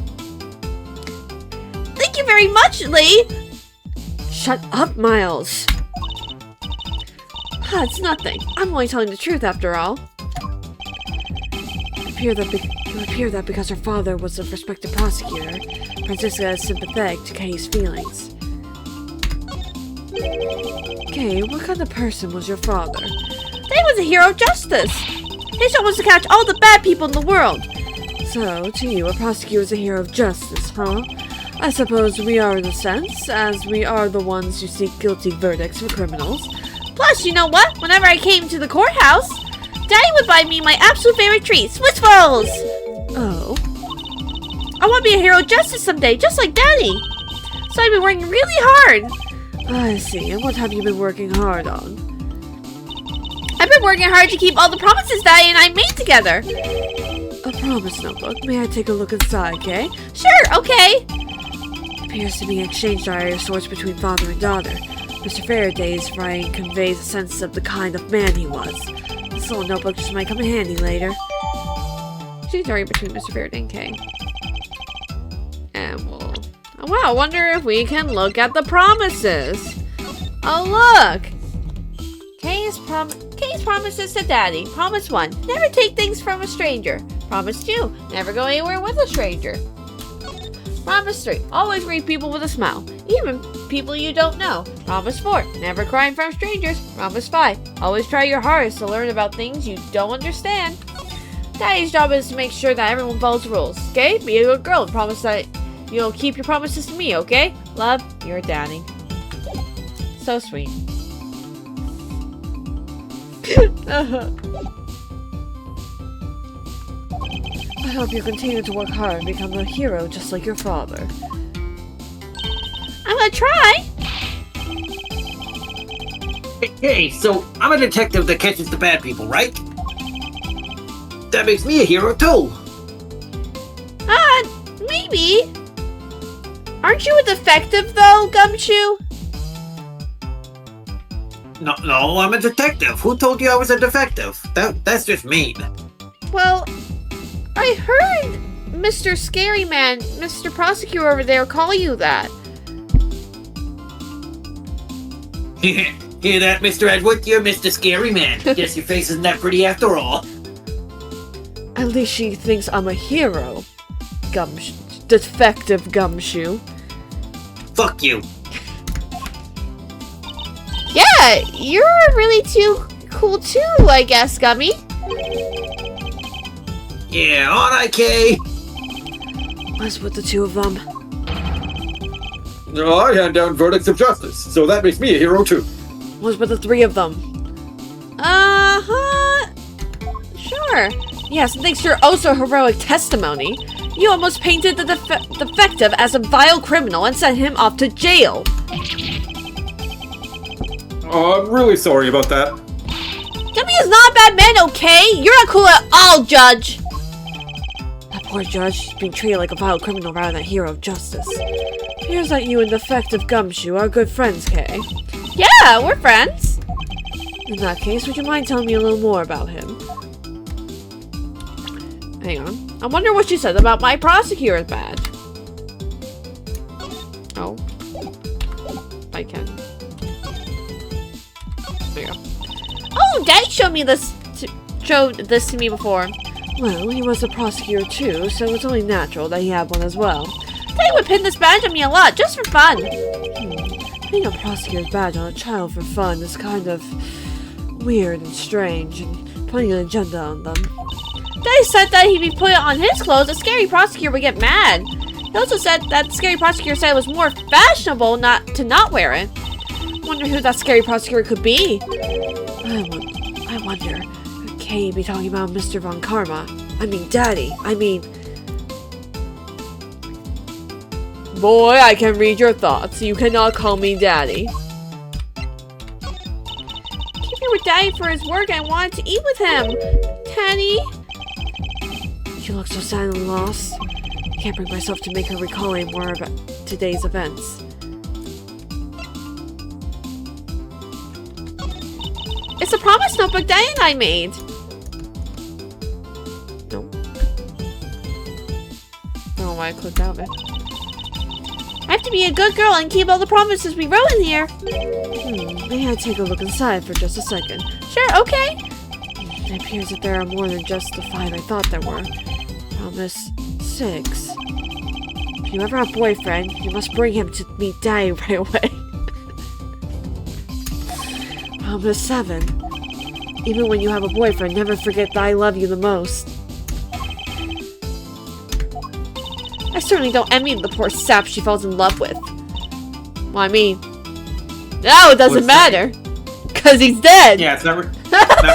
Thank you very much, Lee.
Shut up, Miles. It's nothing. I'm only telling the truth after all. It would appear that because her father was a respected prosecutor, Francisca is sympathetic to Kay's feelings. Kay, what kind of person was your father?
He was a hero of justice. His job was to catch all the bad people in the world.
So, to you, a prosecutor is a hero of justice, huh? I suppose we are in a sense, as we are the ones who seek guilty verdicts for criminals.
Plus, you know what? Whenever I came to the courthouse, Daddy would buy me my absolute favorite treat, Swiss rolls!
Oh?
I want to be a hero of justice someday, just like Daddy. So I've been working really hard.
I see. And what have you been working hard on?
I've been working hard to keep all the promises Daddy and I made together.
A promise notebook. May I take a look inside, Kay?
Sure, okay.
Appears to be an exchange diary of sorts between father and daughter. Mr. Faraday's writing conveys a sense of the kind of man he was. This little notebook just might come in handy later.
Exchange diary between Mr. Faraday and Kay. And we'll... Oh, wow, I wonder if we can look at the promises. Oh, look! Kay's promises to Daddy. Promise 1, never take things from a stranger. Promise 2, never go anywhere with a stranger. Promise 3, always greet people with a smile, even people you don't know. Promise 4, never cry in front of strangers. Promise 5, always try your hardest to learn about things you don't understand. Daddy's job is to make sure that everyone follows the rules, okay? Be a good girl and promise that you'll keep your promises to me, okay? Love, your Daddy. So sweet.
I hope you continue to work hard and become a hero just like your father.
I'm gonna try!
Hey, so I'm a detective that catches the bad people, right? That makes me a hero too.
Maybe. Aren't you a defective though, Gumshoe?
No, I'm a detective. Who told you I was a defective? That's just mean.
Well, I heard Mr. Scary Man, Mr. Prosecutor over there call you that.
Hear that, Mr. Edward? You're Mr. Scary Man. Guess your face isn't that pretty after all.
At least she thinks I'm a hero. Defective Gumshoe.
Fuck you.
Yeah, you're really too cool too, I guess, Gummy.
Yeah, aren't I, Kay?
What's with the two of them?
No, I hand down verdicts of justice, so that makes me a hero too.
What's with the three of them?
Sure.
Yes, and thanks to your oh-so-heroic testimony, you almost painted the defective as a vile criminal and sent him off to jail.
Oh, I'm really sorry about that.
Gummy is not a bad man, okay? You're not cool at all, Judge.
That poor judge is being treated like a vile criminal rather than a hero of justice. Appears that you and defective Gumshoe are good friends, Kay.
Yeah, we're friends.
In that case, would you mind telling me a little more about him?
Hang on. I wonder what she said about my prosecutor's badge. Oh. I can. There you go. Oh, Daddy showed this to me before.
Well, he was a prosecutor too, so it's only natural that he had one as well.
Daddy would pin this badge on me a lot, just for fun.
Being a prosecutor's badge on a child for fun is kind of weird and strange, and putting an agenda on them.
Daddy said that if he put it on his clothes, a scary prosecutor would get mad. He also said that the scary prosecutor said it was more fashionable not to not wear it.
Wonder who that scary prosecutor could be. I wonder, could Kay be talking about Mr. Von Karma? I mean, Daddy. Boy, I can read your thoughts. You cannot call me Daddy.
Came here with Daddy for his work and I wanted to eat with him. Daddy?
She looks so sad and lost. I can't bring myself to make her recall any more about today's events.
It's a promise notebook Daddy and I made.
Nope. I don't know why I clicked out of it.
I have to be a good girl and keep all the promises we wrote in here.
May I take a look inside for just a second?
Sure, okay.
It appears that there are more than just the 5 I thought there were. Promise 6. If you ever have a boyfriend, you must bring him to meet Daddy right away. Promise 7. Even when you have a boyfriend, never forget that I love you the most.
I certainly don't envy the poor sap she falls in love with. Well, I mean, now it doesn't matter. Because he's dead.
Yeah, it's not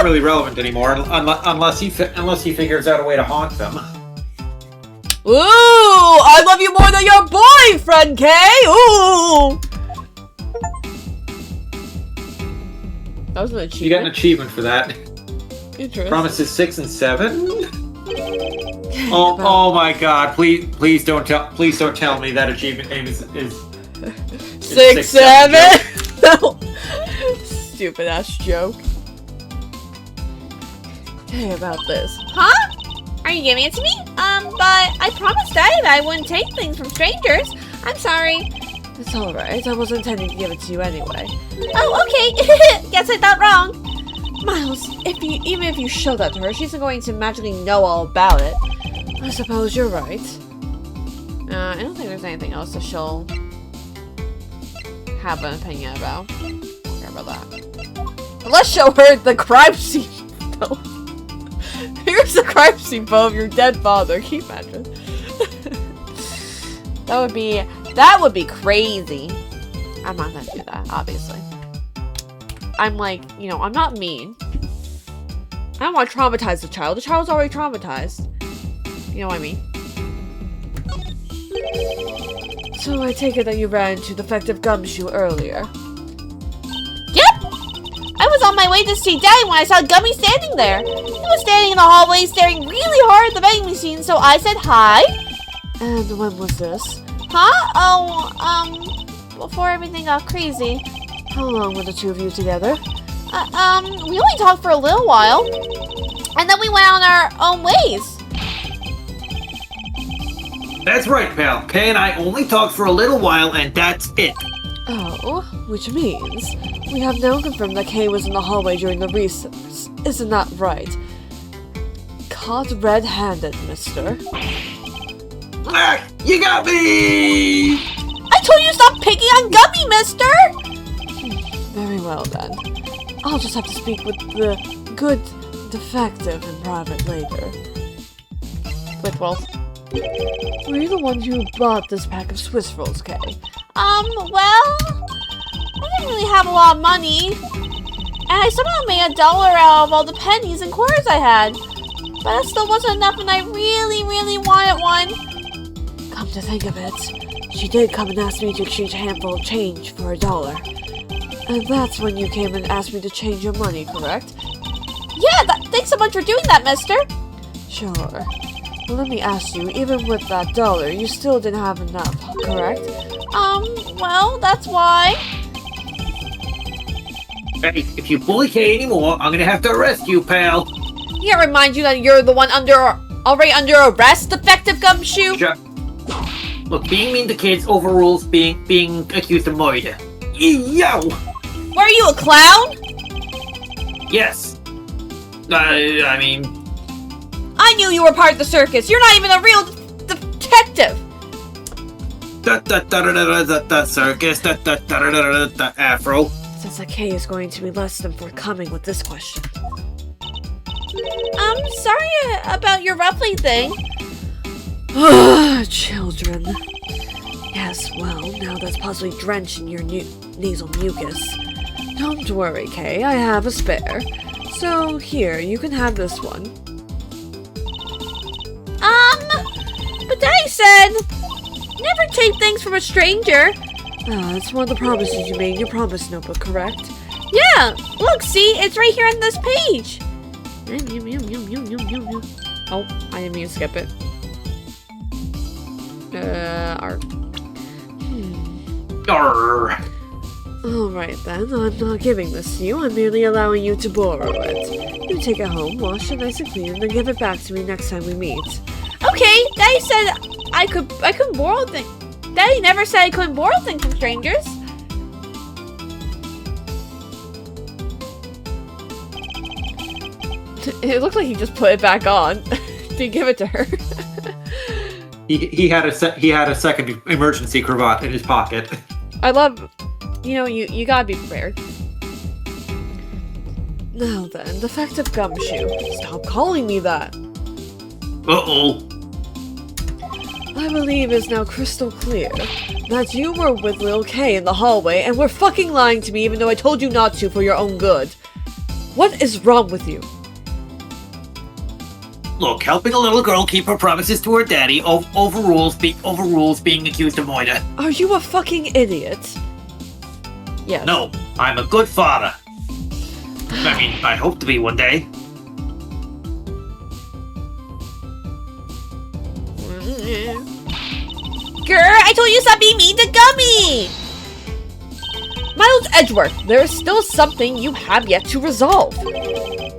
really relevant anymore unless he figures out a way to haunt them.
Ooh! I love you more than your boyfriend, Kay! Ooh! That was an achievement.
You got an achievement for that.
Interesting.
Promises 6 and 7. Oh my God! Please don't tell me that achievement name is
6, 7. Stupid ass joke. Tell you about this.
Huh? Are you giving it to me? But I promised Daddy that I wouldn't take things from strangers. I'm sorry.
It's alright. I was intending to give it to you anyway.
Oh, okay. Guess I thought wrong.
Miles, even if you show that to her, she's going to magically know all about it. I suppose you're right. I don't think there's anything else that she'll have an opinion about. Don't care about that. But let's show her the crime scene. Here's the crime scene of your dead father. Can you imagine? That would be crazy. I'm not gonna do that, obviously. I'm like, you know, I'm not mean. I don't want to traumatize the child. The child's already traumatized. You know what I mean? So I take it that you ran into Defective Gumshoe earlier.
Yep! I was on my way to see Daddy when I saw Gummy standing there. He was standing in the hallway staring really hard at the vending machine, so I said hi.
And when was this?
Huh? Oh, before everything got crazy.
How long were the two of you together?
We only talked for a little while. And then we went on our own ways.
That's right, pal. Kay and I only talked for a little while, and that's it.
Oh, which means we have now confirmed that Kay was in the hallway during the recess. Isn't that right? Caught red-handed, mister.
Ah, you got me!
I told you to stop picking on Gummy, mister!
Very well, then. I'll just have to speak with the good defective in private later.
With Wolf.
Were you the one who bought this pack of Swiss rolls, Kay?
Well, I didn't really have a lot of money. And I somehow made $1 out of all the pennies and quarters I had. But that still wasn't enough and I really, really wanted one.
Come to think of it, she did come and ask me to exchange a handful of change for $1. And that's when you came and asked me to change your money, correct?
Yeah, thanks so much for doing that, mister.
Sure. Well, let me ask you, even with that $1, you still didn't have enough, correct?
Well, that's why.
Hey, if you bully Kay anymore, I'm gonna have to arrest you, pal.
Yeah, remind you that you're the one already under arrest, Defective Gumshoe.
Sure. Look, being mean to kids overrules being accused of murder. Yo!
Were you a clown?
Yes. I mean...
I knew you were part of the circus. You're not even a real detective.
Circus, Afro.
Since that Kay is going to be less than forthcoming with this question.
Sorry about your roughly thing.
Children. Yes, well, now that's possibly drenched in your nasal mucus. Don't worry, Kay, I have a spare. So, here, you can have this one.
But Daddy said, never take things from a stranger.
It's one of the promises you made in your promise notebook, correct?
Yeah, look, see, it's right here on this page.
Oh, I didn't mean to skip it. Alright then, I'm not giving this to you, I'm merely allowing you to borrow it. You take it home, wash it nice and clean, and then give it back to me next time we meet.
Okay, Daddy said I could borrow things. Daddy never said I couldn't borrow things from strangers.
It looked like he just put it back on. To give it to her.
He had a second emergency cravat in his pocket.
I love, you gotta be prepared. Now then, defective gumshoe. Stop calling me that.
Uh-oh.
I believe it's now crystal clear that you were with Lil K in the hallway and were fucking lying to me even though I told you not to for your own good. What is wrong with you?
Look, helping a little girl keep her promises to her daddy overrules being accused of murder.
Are you a fucking idiot? Yes.
No, I'm a good father. I mean, I hope to be one day.
Grr, I told you stop being mean to Gummy!
Miles Edgeworth, there is still something you have yet to resolve.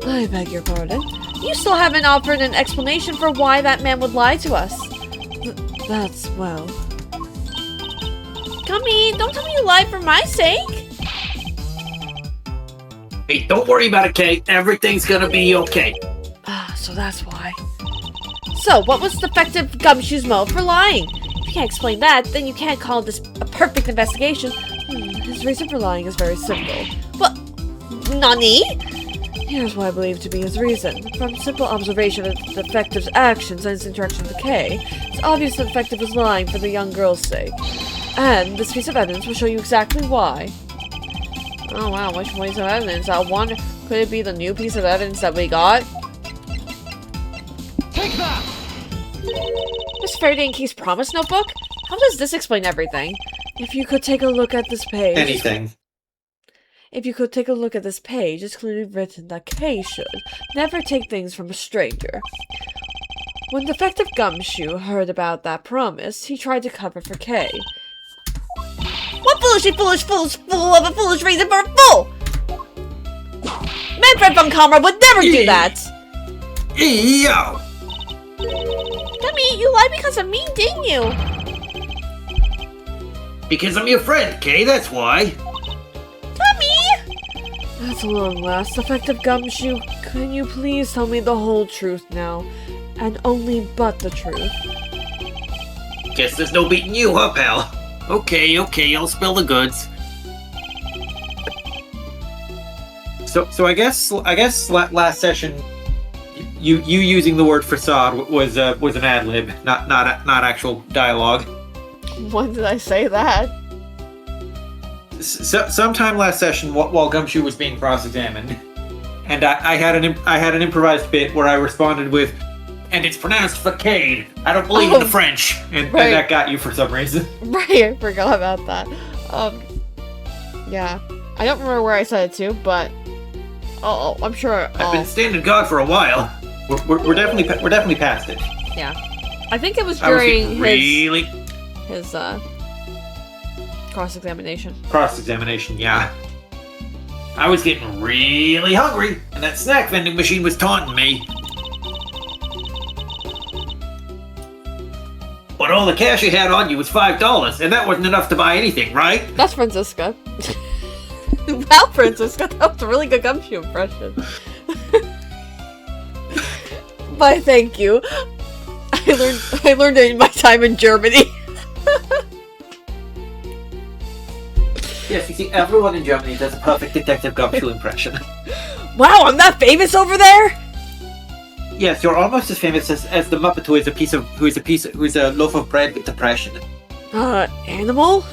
I beg your pardon.
You still haven't offered an explanation for why that man would lie to us.
That's, well...
Gummy, don't tell me you lied for my sake.
Hey, don't worry about it, Kay. Everything's gonna be okay.
Ah, so that's why.
So, what was defective Gumshoe's motive for lying? If you can't explain that, then you can't call this a perfect investigation.
His reason for lying is very simple.
What? Nani?
Here's what I believe to be his reason. From simple observation of the defective's actions and his interaction with Kay, it's obvious the defective was lying for the young girl's sake. And this piece of evidence will show you exactly why. Oh wow, which piece of evidence? I wonder, could it be the new piece of evidence that we got?
Take that!
Miss Faraday and Key's promise notebook? How does this explain everything? If you could take a look at this page...
Anything.
If you could take a look at this page, it's clearly written that Kay should never take things from a stranger. When Defective Gumshoe heard about that promise, he tried to cover for Kay.
What foolish fool of a foolish reason for a fool? Manfred von Kamra would never do that!
Yo!
Gummy, you lied because of me, didn't you?
Because I'm your friend, Kay, that's why.
Gummy!
At long last, Defective Gumshoe, can you please tell me the whole truth now? And only but the truth.
Guess there's no beating you, huh, pal? Okay, I'll spill the goods.
So I guess last session, you using the word facade was an ad lib, not actual dialogue.
When did I say that?
Sometime last session, while Gumshoe was being cross-examined, and I had an improvised bit where I responded with, "And it's pronounced facade. I don't believe in the French," and that got you for some reason.
Right, I forgot about that. Yeah, I don't remember where I said it to, but I'm sure.
I've been standing guard for a while.
We're definitely past it.
Yeah, I think it was
I was
during
getting
his cross-examination.
Cross-examination, yeah.
I was getting really hungry, and that snack vending machine was taunting me. But all the cash you had on you was $5, and that wasn't enough to buy anything, right?
That's Francisca. Wow, Francisca, that was a really good Gumshoe impression. Why, thank you. I learned it in my time in Germany.
Yes, you see, everyone in Germany does a perfect Detective Gumshoe impression.
Wow, I'm that famous over there?
Yes, you're almost as famous as the Muppet who is a loaf of bread with depression.
Animal?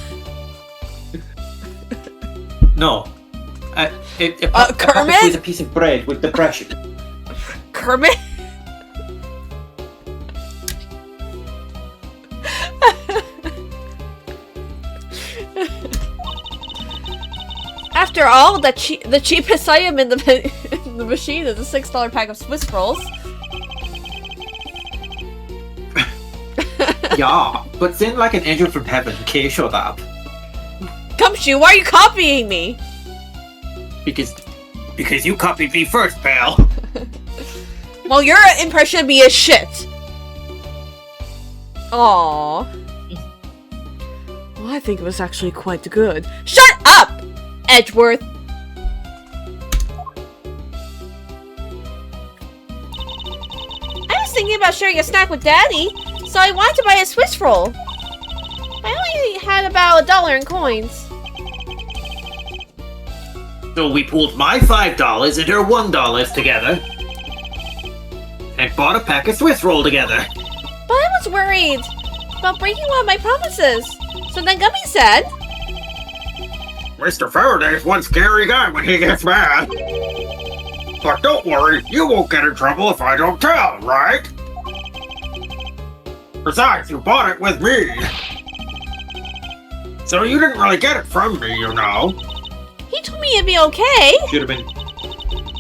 No. A
Kermit?
Muppet who is a piece of bread with depression.
Kermit?
After all, the cheapest item in the machine is a $6 pack of Swiss rolls.
Yeah, but then like an angel from heaven, Kay showed up.
Gumshoe, why are you copying me?
Because you copied me first, pal.
Well, your impression of me is shit. Aww.
Well, I think it was actually quite good.
Shut up, Edgeworth! I was thinking about sharing a snack with Daddy, so I wanted to buy a Swiss roll. I only had about $1 in coins.
So we pooled my $5 and her $1 together. And bought a pack of Swiss roll together.
But I was worried about breaking one of my promises. So then Gummy said,
Mr. Faraday's one scary guy when he gets mad. But don't worry, you won't get in trouble if I don't tell, right? Besides, you bought it with me. So you didn't really get it from me, you know.
he told me it'd be okay.
Should have been.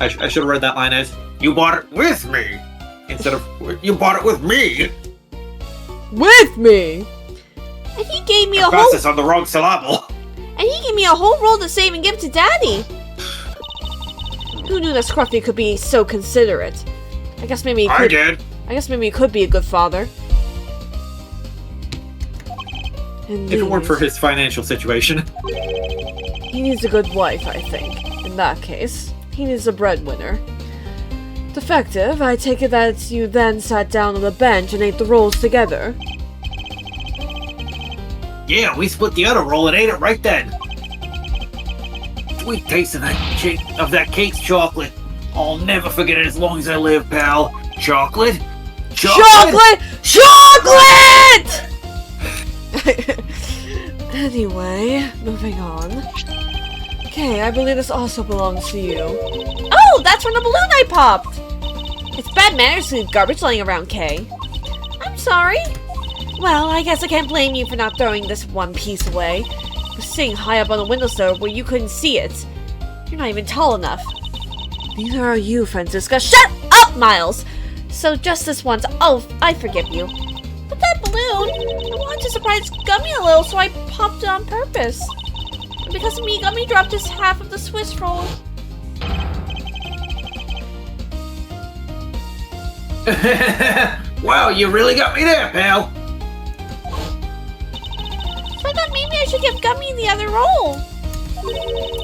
I should have read that line as,
You bought it with me.
instead of.
You bought it with me.
With me!
And he gave me a whole
Emphasis on the wrong syllable.
roll to save and give to Daddy. Who knew that Scruffy could be so considerate? I guess maybe he
I
could.
did.
I guess maybe he could be a good father.
If it weren't for his financial situation.
He needs a good wife, I think. In that case, he needs a breadwinner. Defective, I take it that you then sat down on the bench and ate the rolls together.
Yeah, we split the other roll and ate it right then. Sweet taste of that cake's chocolate. I'll never forget it as long as I live, pal. Chocolate?
Chocolate! Chocolate! Anyway, moving on. Okay, I believe this also belongs to you.
Oh, that's from the balloon I popped! It's bad manners to leave garbage laying around, Kay. I'm sorry. Well, I guess I can't blame you for not throwing this one piece away. It was sitting high up on the windowsill where you couldn't see it. You're not even tall enough.
Neither are you, Francisca.
Shut up, Miles! So just this once, oh, I forgive you. But that balloon, I wanted to surprise Gummy a little, so I popped it on purpose. And because of me, Gummy dropped his half of the Swiss roll.
Wow, you really got me there, pal.
So I thought maybe I should give Gummy the other roll.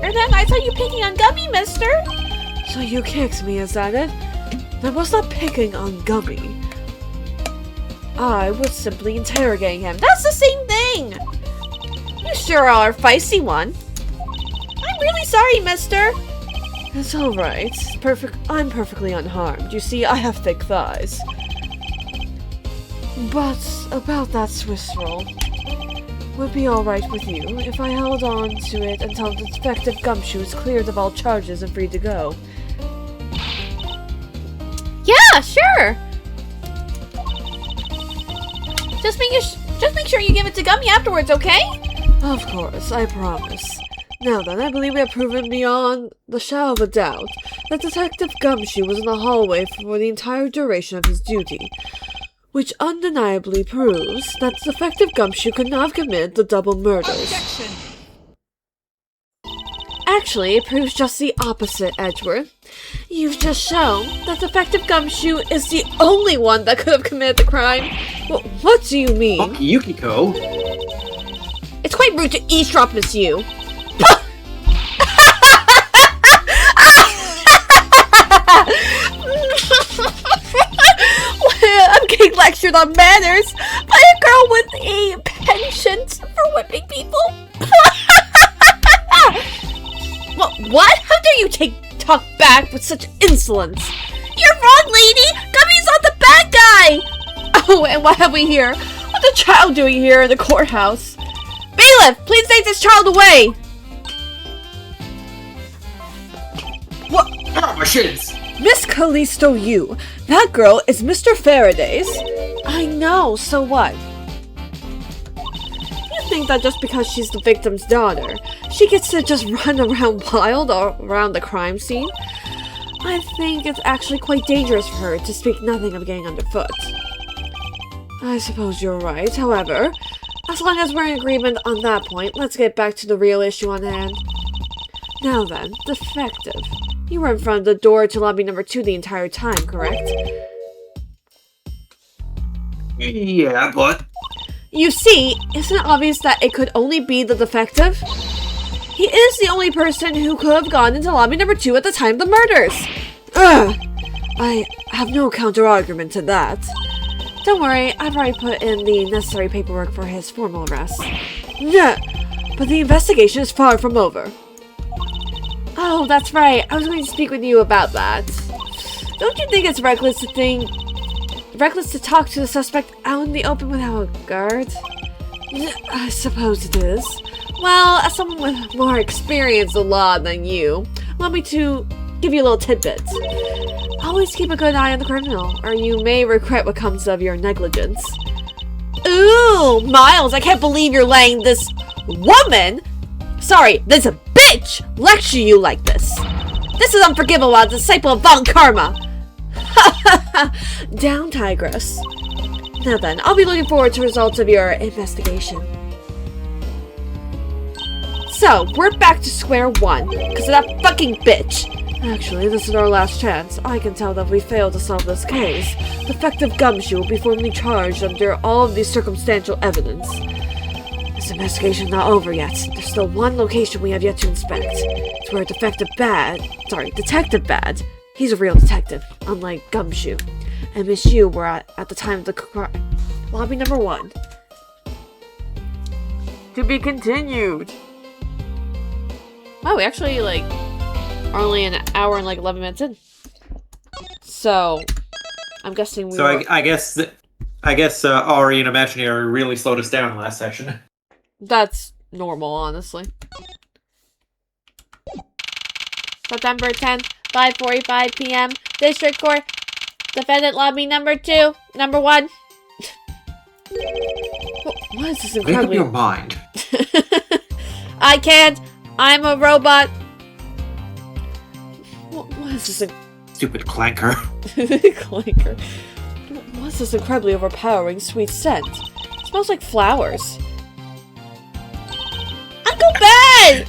Or then I saw you picking on Gummy, mister.
So you kicked me, is that it? I was not picking on Gummy. I was simply interrogating him.
That's the same thing. You sure are a feisty one. I'm really sorry, mister.
It's alright. I'm perfectly unharmed. You see, I have thick thighs. But about that Swiss roll. Would be alright with you if I held on to it until the defective Gumshoe is cleared of all charges and free to go.
Yeah, sure. Just make sure you give it to Gummy afterwards, okay?
Of course, I promise. Now then, I believe we have proven beyond the shadow of a doubt that Detective Gumshoe was in the hallway for the entire duration of his duty, which undeniably proves that Detective Gumshoe could not have committed the double murders.
Objection!
Actually, it proves just the opposite, Edgeworth. You've just shown that Detective Gumshoe is the only one that could have committed the crime. What do you mean?
Yukiko?
It's quite rude to eavesdrop, Miss Yu. I'm getting lectured on manners by a girl with a penchant for whipping people. What? How dare you talk back with such insolence? You're wrong, lady! Gummy's not the bad guy! Oh, and what have we here? What's a child doing here in the courthouse? Bailiff, please take this child away!
What? Oh, my shins!
Miss Callisto Yu, that girl is Mr. Faraday's. I know, so what? You think that just because she's the victim's daughter, she gets to just run around wild around the crime scene? I think it's actually quite dangerous for her, to speak nothing of getting underfoot. I suppose you're right, however, as long as we're in agreement on that point, let's get back to the real issue on hand. Now then, defective. You were in front of the door to lobby number 2 the entire time, correct?
Yeah, but...
You see, isn't it obvious that it could only be the defective? He is the only person who could have gone into lobby number 2 at the time of the murders. Ugh! I have no counter-argument to that. Don't worry, I've already put in the necessary paperwork for his formal arrest. Yeah, but the investigation is far from over. Oh, that's right. I was going to speak with you about that. Don't you think it's reckless to talk to the suspect out in the open without a guard? I suppose it is. Well, as someone with more experience in law than you, allow me to give you a little tidbit. Always keep a good eye on the criminal, or you may regret what comes of your negligence. Ooh, Miles, I can't believe you're letting this woman, sorry, this bitch, lecture you like this. This is unforgivable as a disciple of Von Karma. Down, Tigress. Now then, I'll be looking forward to results of your investigation. So, we're back to square one, because of that fucking bitch. Actually, this is our last chance. I can tell that if we fail to solve this case, defective Gumshoe will be formally charged under all of the circumstantial evidence. This investigation's not over yet. There's still one location we have yet to inspect. It's where Detective Bad, he's a real detective, unlike Gumshoe, and Miss Yu were at the time of the crime. Lobby number 1. To be continued. Wow, we actually, are only an hour and 11 minutes in. So, I'm guessing
I guess Ari and Imaginary really slowed us down last session.
That's normal, honestly.
September 10th, 5:45 p.m. District Court. Defendant lobby number 2. Number 1.
What is this
Make up
incredibly...
your mind.
I can't. I'm a robot.
What is this...
Stupid clanker.
Clanker. What's this incredibly overpowering sweet scent? It smells like flowers.
Uncle Ben!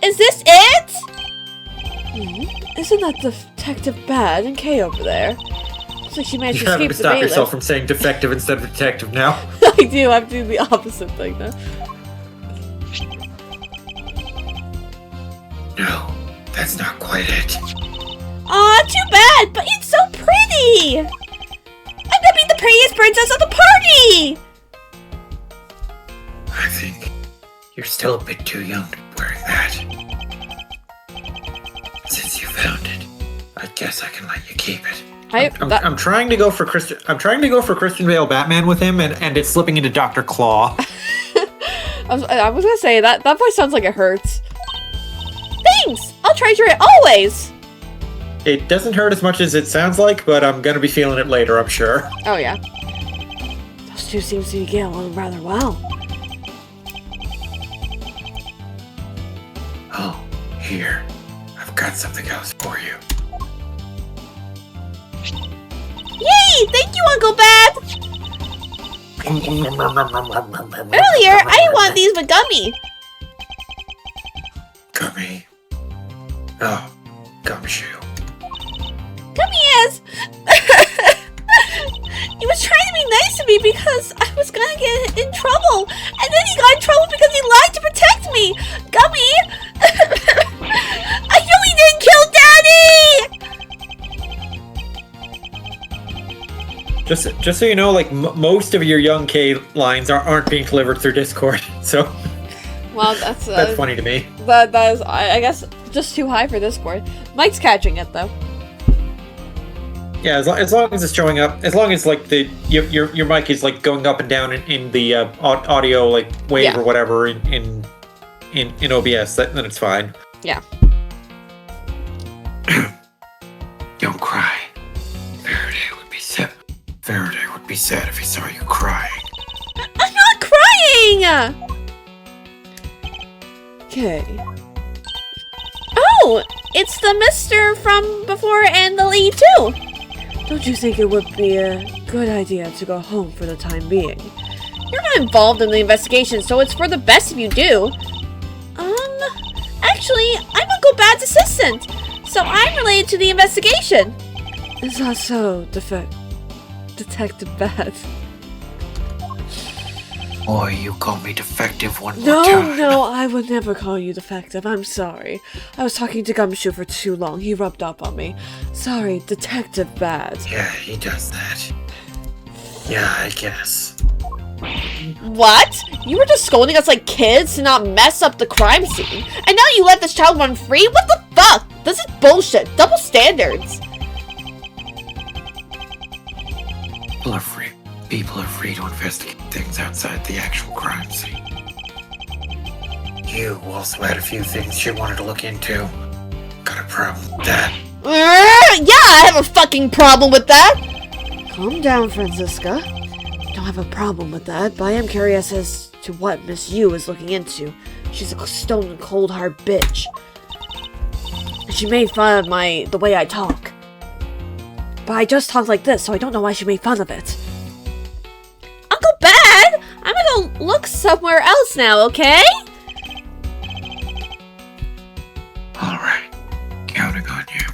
Is this it?
Isn't that Detective Bad and Kay over there? Looks like she managed
You
to
having
escape
to
the
stop
bailiff.
yourself from saying defective instead of detective now.
I do. I'm doing the opposite thing now.
No, that's not quite it.
Aw, too bad, but it's so pretty! I'm gonna be the prettiest princess of the party!
I think you're still a bit too young to be wearing that. Since you found it, I guess I can let you keep it. I'm trying to go for Christian Bale Batman with him, and it's slipping into Dr. Claw.
I was gonna say that voice sounds like it hurts.
Thanks! I'll treasure it always!
It doesn't hurt as much as it sounds like, but I'm gonna be feeling it later, I'm sure.
Oh yeah. Those two seem to be getting along rather well.
Oh, here. I've got something else for you.
Yay! Thank you, Uncle Bad! Earlier, I didn't want these with Gummy.
Gummy. Oh, Gumshoe.
Gummy is... He was trying to be nice to me because I was gonna get in trouble. And then he got in trouble because he lied to protect me. Gummy! I know he didn't kill Daddy!
Just so you know, most of your young K lines aren't being delivered through Discord, so
Well, that's
funny to me.
That is, I guess, just too high for Discord. Mike's catching it though.
Yeah, as long as it's showing up, as long as your mic is going up and down in the audio wave or whatever in OBS, then it's fine.
Yeah.
Don't cry. Faraday would be sad if he saw you crying.
I'm not crying!
Okay.
Oh! It's the mister from before and the lady too!
Don't you think it would be a good idea to go home for the time being?
You're not involved in the investigation, so it's for the best if you do. Actually, I'm Uncle Bad's assistant, so I'm related to the investigation.
Is that so, Detective Bad?
Boy, you call me defective one more
No,
time.
no, I would never call you defective. I'm sorry. I was talking to Gumshoe for too long. He rubbed up on me. Sorry, Detective Bad.
Yeah, he does that. Yeah, I guess.
What? You were just scolding us like kids to not mess up the crime scene, and now you let this child run free? What the fuck? This is bullshit. Double standards.
People are free to investigate things outside the actual crime scene. You also had a few things you wanted to look into. Got a problem with that?
Yeah, I have a fucking problem with that.
Calm down, Franziska. Don't have a problem with that, but I am curious as to what Miss Yu is looking into. She's a stone cold hard bitch. She made fun of the way I talk. But I just talk like this, so I don't know why she made fun of it.
Uncle Bad, I'm gonna look somewhere else now, okay?
Alright. Counting on you.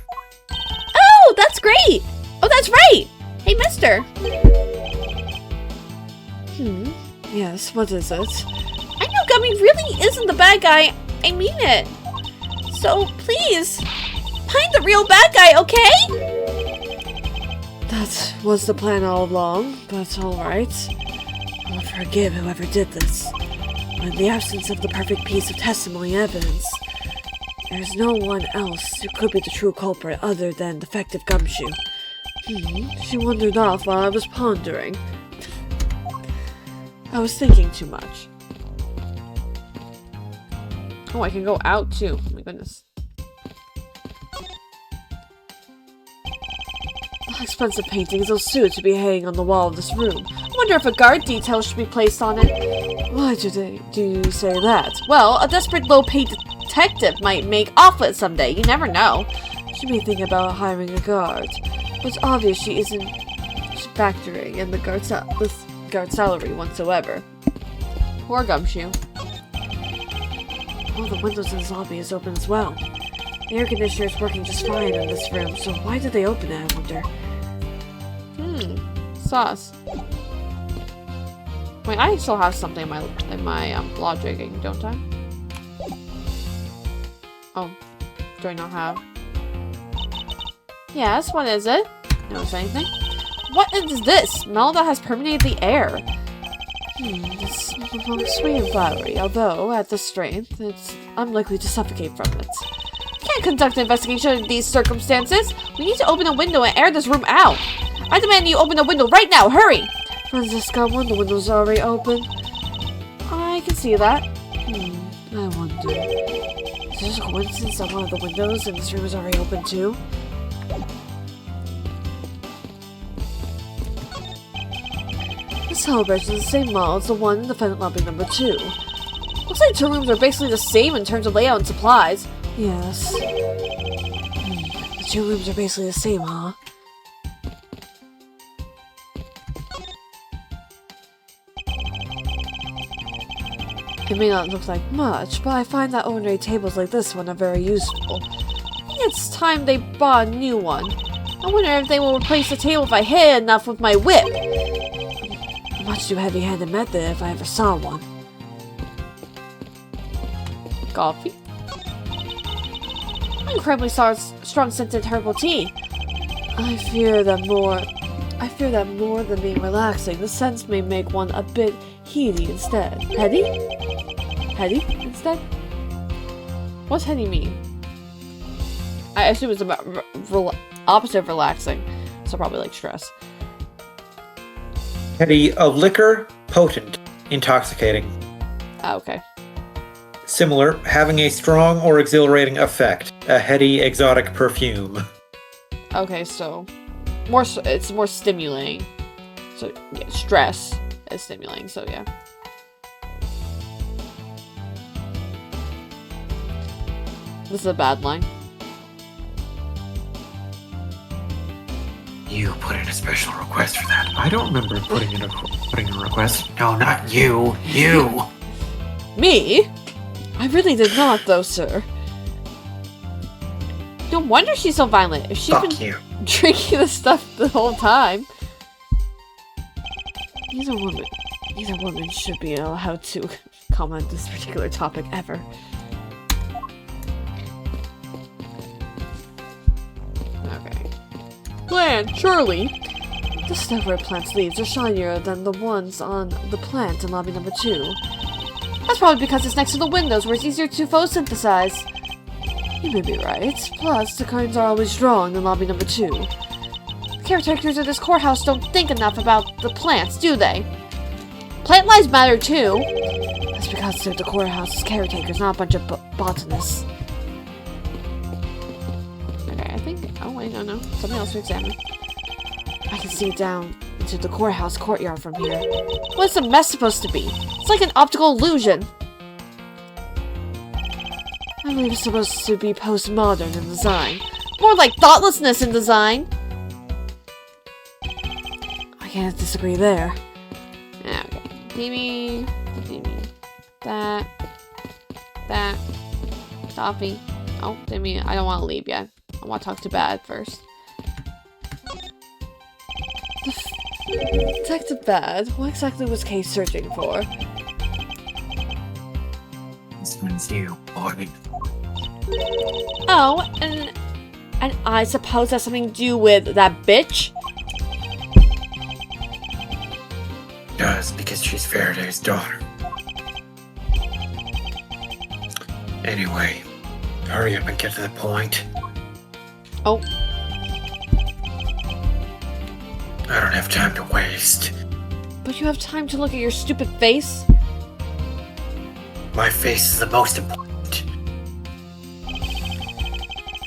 Oh, that's great. Oh, that's right. Hey, mister.
Yes, what is it?
I know Gummy really isn't the bad guy. I mean it. So, please, find the real bad guy, okay?
That was the plan all along, but alright. I'll forgive whoever did this. But in the absence of the perfect piece of testimony evidence, there's no one else who could be the true culprit other than defective Gumshoe. She wandered off while I was pondering. I was thinking too much.
Oh, I can go out too. Oh my goodness.
Expensive paintings will suit to be hanging on the wall of this room. I wonder if a guard detail should be placed on it. Why do you say that?
Well, a desperate low-paid detective might make off with it someday. You never know.
She may think about hiring a guard. It's obvious she isn't factoring in the guard's salary whatsoever.
Poor Gumshoe.
All the windows in this lobby is open as well. The air conditioner is working just fine in this room, so why did they open it, I wonder?
Sauce. Wait, I still have something in my logic rigging, don't I? Oh, do I not have? Yes, what is it? Notice anything? What is this smell that has permeated the air?
It's sweet and flowery, although, at this strength, I'm likely to suffocate from it.
Can't conduct an investigation in these circumstances. We need to open a window and air this room out. I demand you open the window right now. Hurry!
Franziska, one of the windows already open.
I can see that.
I wonder. Is this a coincidence that one of the windows in this room is already open too? This celebration is the same model as the one in defendant lobby number 2.
Looks like 2 rooms are basically the same in terms of layout and supplies.
Yes. The 2 rooms are basically the same, huh? It may not look like much, but I find that ordinary tables like this one are very useful.
I think it's time they bought a new one. I wonder if they will replace the table if I hit it enough with my whip.
A much too heavy-handed method if I ever saw one.
Coffee? Incredibly strong-scented herbal tea.
I fear that more than being relaxing, the scents may make one a bit heady instead.
Heady?
Heady instead?
What's heady mean? I assume it's about opposite of relaxing, so probably like stress.
Heady of liquor, potent, intoxicating.
Ah, okay.
Similar, having a strong or exhilarating effect. A heady, exotic perfume.
Okay, so it's more stimulating. So yeah, stress is stimulating. So yeah. This is a bad line.
You put in a special request for that. I don't remember putting in a request. No, not you. You.
Me? I really did not, though, sir.
No wonder she's so violent. If she's
Fuck
been
you.
drinking this stuff the whole time.
He's a woman. Neither woman should be allowed to comment this particular topic ever. Okay. Plant, surely! The stuff where plants' leaves are shinier than the ones on the plant in lobby number 2. That's probably because it's next to the windows where it's easier to photosynthesize. You may be right. Plus, the curtains are always drawn in lobby number 2. The caretakers of this courthouse don't think enough about the plants, do they? Plant lives matter too. That's because they're the courthouse's caretakers, not a bunch of botanists. Okay, I think... Oh, wait, no. Something else to examine. I can see down into the courthouse courtyard from here. What's the mess supposed to be? It's like an optical illusion. I believe it's supposed to be postmodern in design. More like thoughtlessness in design. I can't disagree there. Okay. Give me that. Toffee. Oh, I don't want to leave yet. I want to talk to Bad first. Detective Bad, what exactly was Kay searching for?
This one's you, boy.
Oh, and I suppose that's something to do with that bitch?
Does, because she's Faraday's daughter. Anyway, hurry up and get to the point.
Oh.
I don't have time to waste.
But you have time to look at your stupid face?
My face is the most important.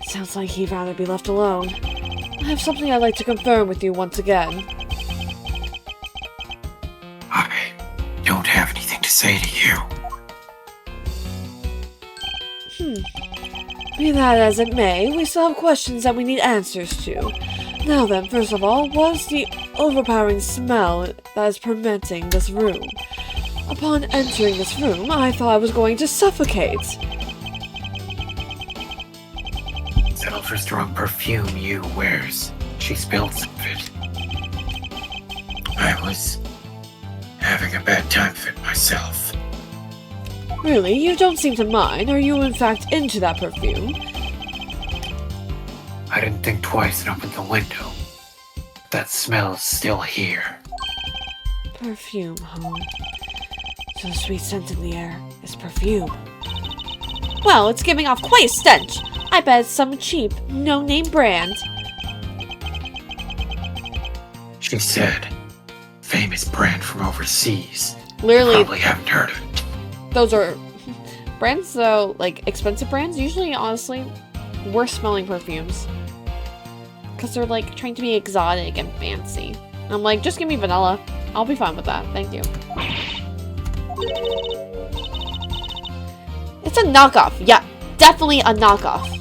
Sounds like he'd rather be left alone. I have something I'd like to confirm with you once again.
I don't have anything to say to you.
Be that as it may, we still have questions that we need answers to. Now then, first of all, what is the overpowering smell that is permeating this room? Upon entering this room, I thought I was going to suffocate.
It's an ultra-strong perfume you wears. She spilled some of it. I was having a bad time of it myself.
Really? You don't seem to mind. Are you in fact into that perfume?
I didn't think twice and opened the window. That smell's still here.
Perfume, huh? So the sweet scent in the air is perfume. Well, it's giving off quite a stench. I bet it's some cheap, no-name brand.
She said, famous brand from overseas.
Literally,
Probably haven't heard of it.
those are brands, though, like expensive brands, usually, honestly, worse smelling perfumes. Because they're like trying to be exotic and fancy. I'm like, just give me vanilla. I'll be fine with that. Thank you. It's a knockoff. Yeah, definitely a knockoff.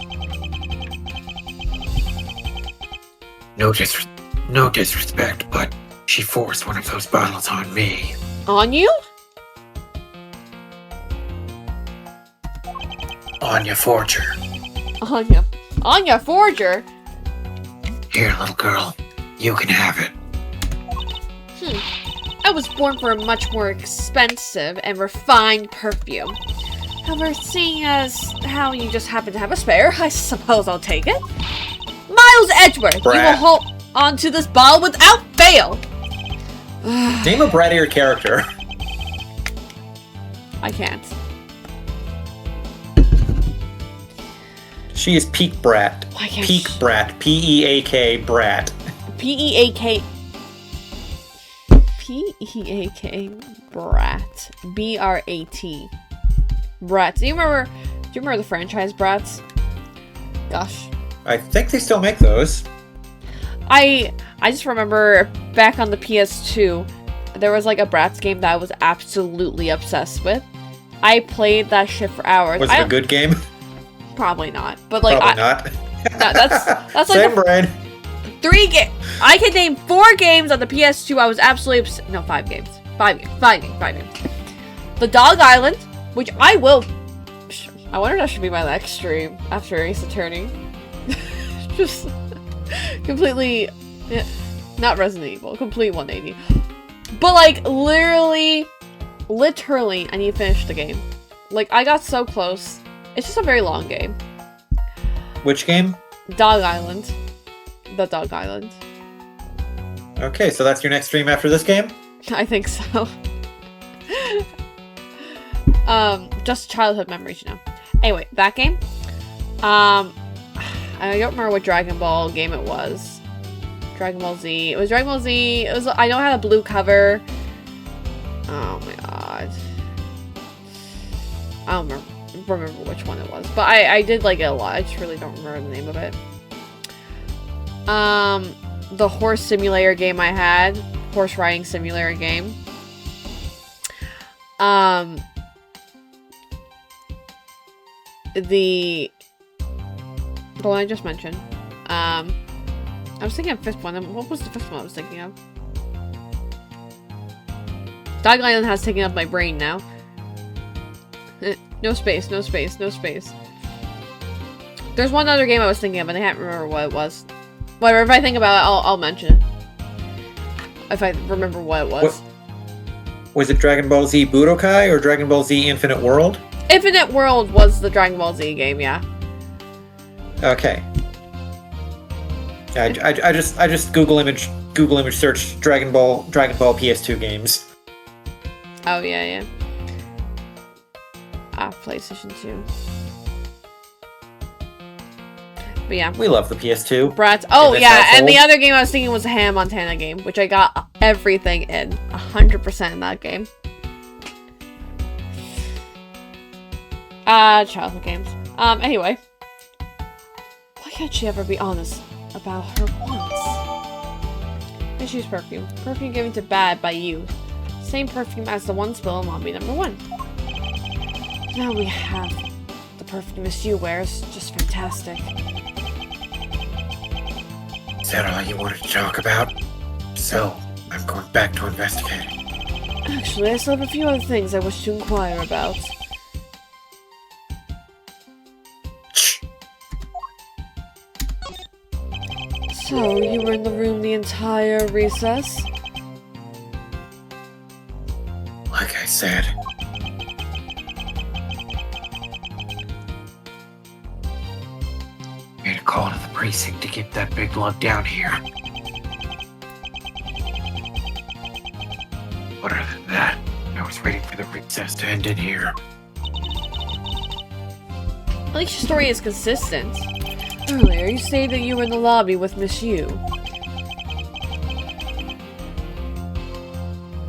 No disrespect, but she forced one of those bottles on me.
On you?
Anya Forger.
Anya Forger?
Here, little girl. You can have it.
I was born for a much more expensive and refined perfume. However, seeing as how you just happen to have a spare, I suppose I'll take it. Miles Edgeworth, you will hold on to this bottle without fail.
Name a brattier character.
I can't.
She is peak brat.
Why can't
Peak brat. P-E-A-K brat.
P-E-A-K... P-E-A-K... Brat. B-R-A-T. Bratz. Do you remember the franchise Bratz? Gosh.
I think they still make those.
I just remember back on the PS2, there was like a Bratz game that I was absolutely obsessed with. I played that shit for hours.
Was it a good game?
Probably not. But like
Probably not.
that's like
Same brain.
3 games. I can name 4 games on the PS2 I was absolutely no, 5 games. 5 games. The Dog Island, which I wonder if that should be my next stream after Ace Attorney. Just completely not Resident Evil, complete 180.
But, like, literally, I need to finish the game. Like, I got so close. It's just a very long game.
Which game?
Dog Island. The Dog Island.
Okay, so that's your next stream after this game?
I think so. Just childhood memories, you know. Anyway, that game. I don't remember what Dragon Ball game it was. Dragon Ball Z. It was Dragon Ball Z. It was. I know it had a blue cover. Oh my god. I don't remember which one it was, but I did like it a lot. I just really don't remember the name of it. The horse simulator game I had. Horse riding simulator game. The one I just mentioned. I was thinking of fifth one. What was the fifth one I was thinking of? Dog Island has taken up my brain now. No space, no space, no space. There's one other game I was thinking of, and I can't remember what it was. Whatever, if I think about it, I'll mention it. If I remember what it was.
Was it Dragon Ball Z Budokai or Dragon Ball Z Infinite World?
Infinite World was the Dragon Ball Z game, yeah.
Okay. I just Google image search Dragon Ball PS2 games.
Oh yeah. PlayStation 2. But yeah.
We love the PS2.
Bratz. Oh yeah,
household.
and the other game I was thinking was a Hannah Montana game, which I got everything in. 100% in that game. Childhood games. Anyway. Why can't she ever be honest about her wants? Issues perfume. Perfume given to Bad by you. Same perfume as the one spill in lobby number 1. Now we have the perfume Miss You wears. Just fantastic.
Is that all you wanted to talk about? So, I'm going back to investigate.
Actually, I still have a few other things I wish to inquire about.
Shh.
So, you were in the room the entire recess?
Like I said. Made a call to the precinct to get that big lug down here. But other than that, I was waiting for the recess to end in here.
At least your story is consistent.
Earlier, you stated that you were in the lobby with Miss Yu.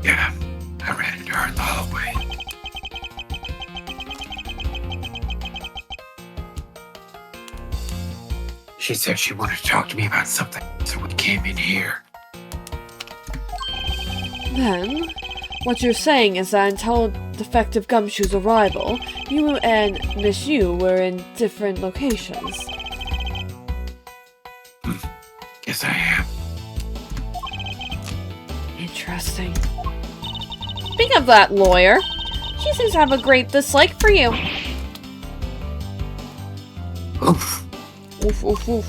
Yeah, I ran into her in the hallway. She said she wanted to talk to me about something, so we came in here.
Then, what you're saying is that until Defective Gumshoe's arrival, you and Miss Yu were in different locations.
Yes, I am.
Interesting.
Speaking of that lawyer, she seems to have a great dislike for you.
Oof.
Oof, oof, oof.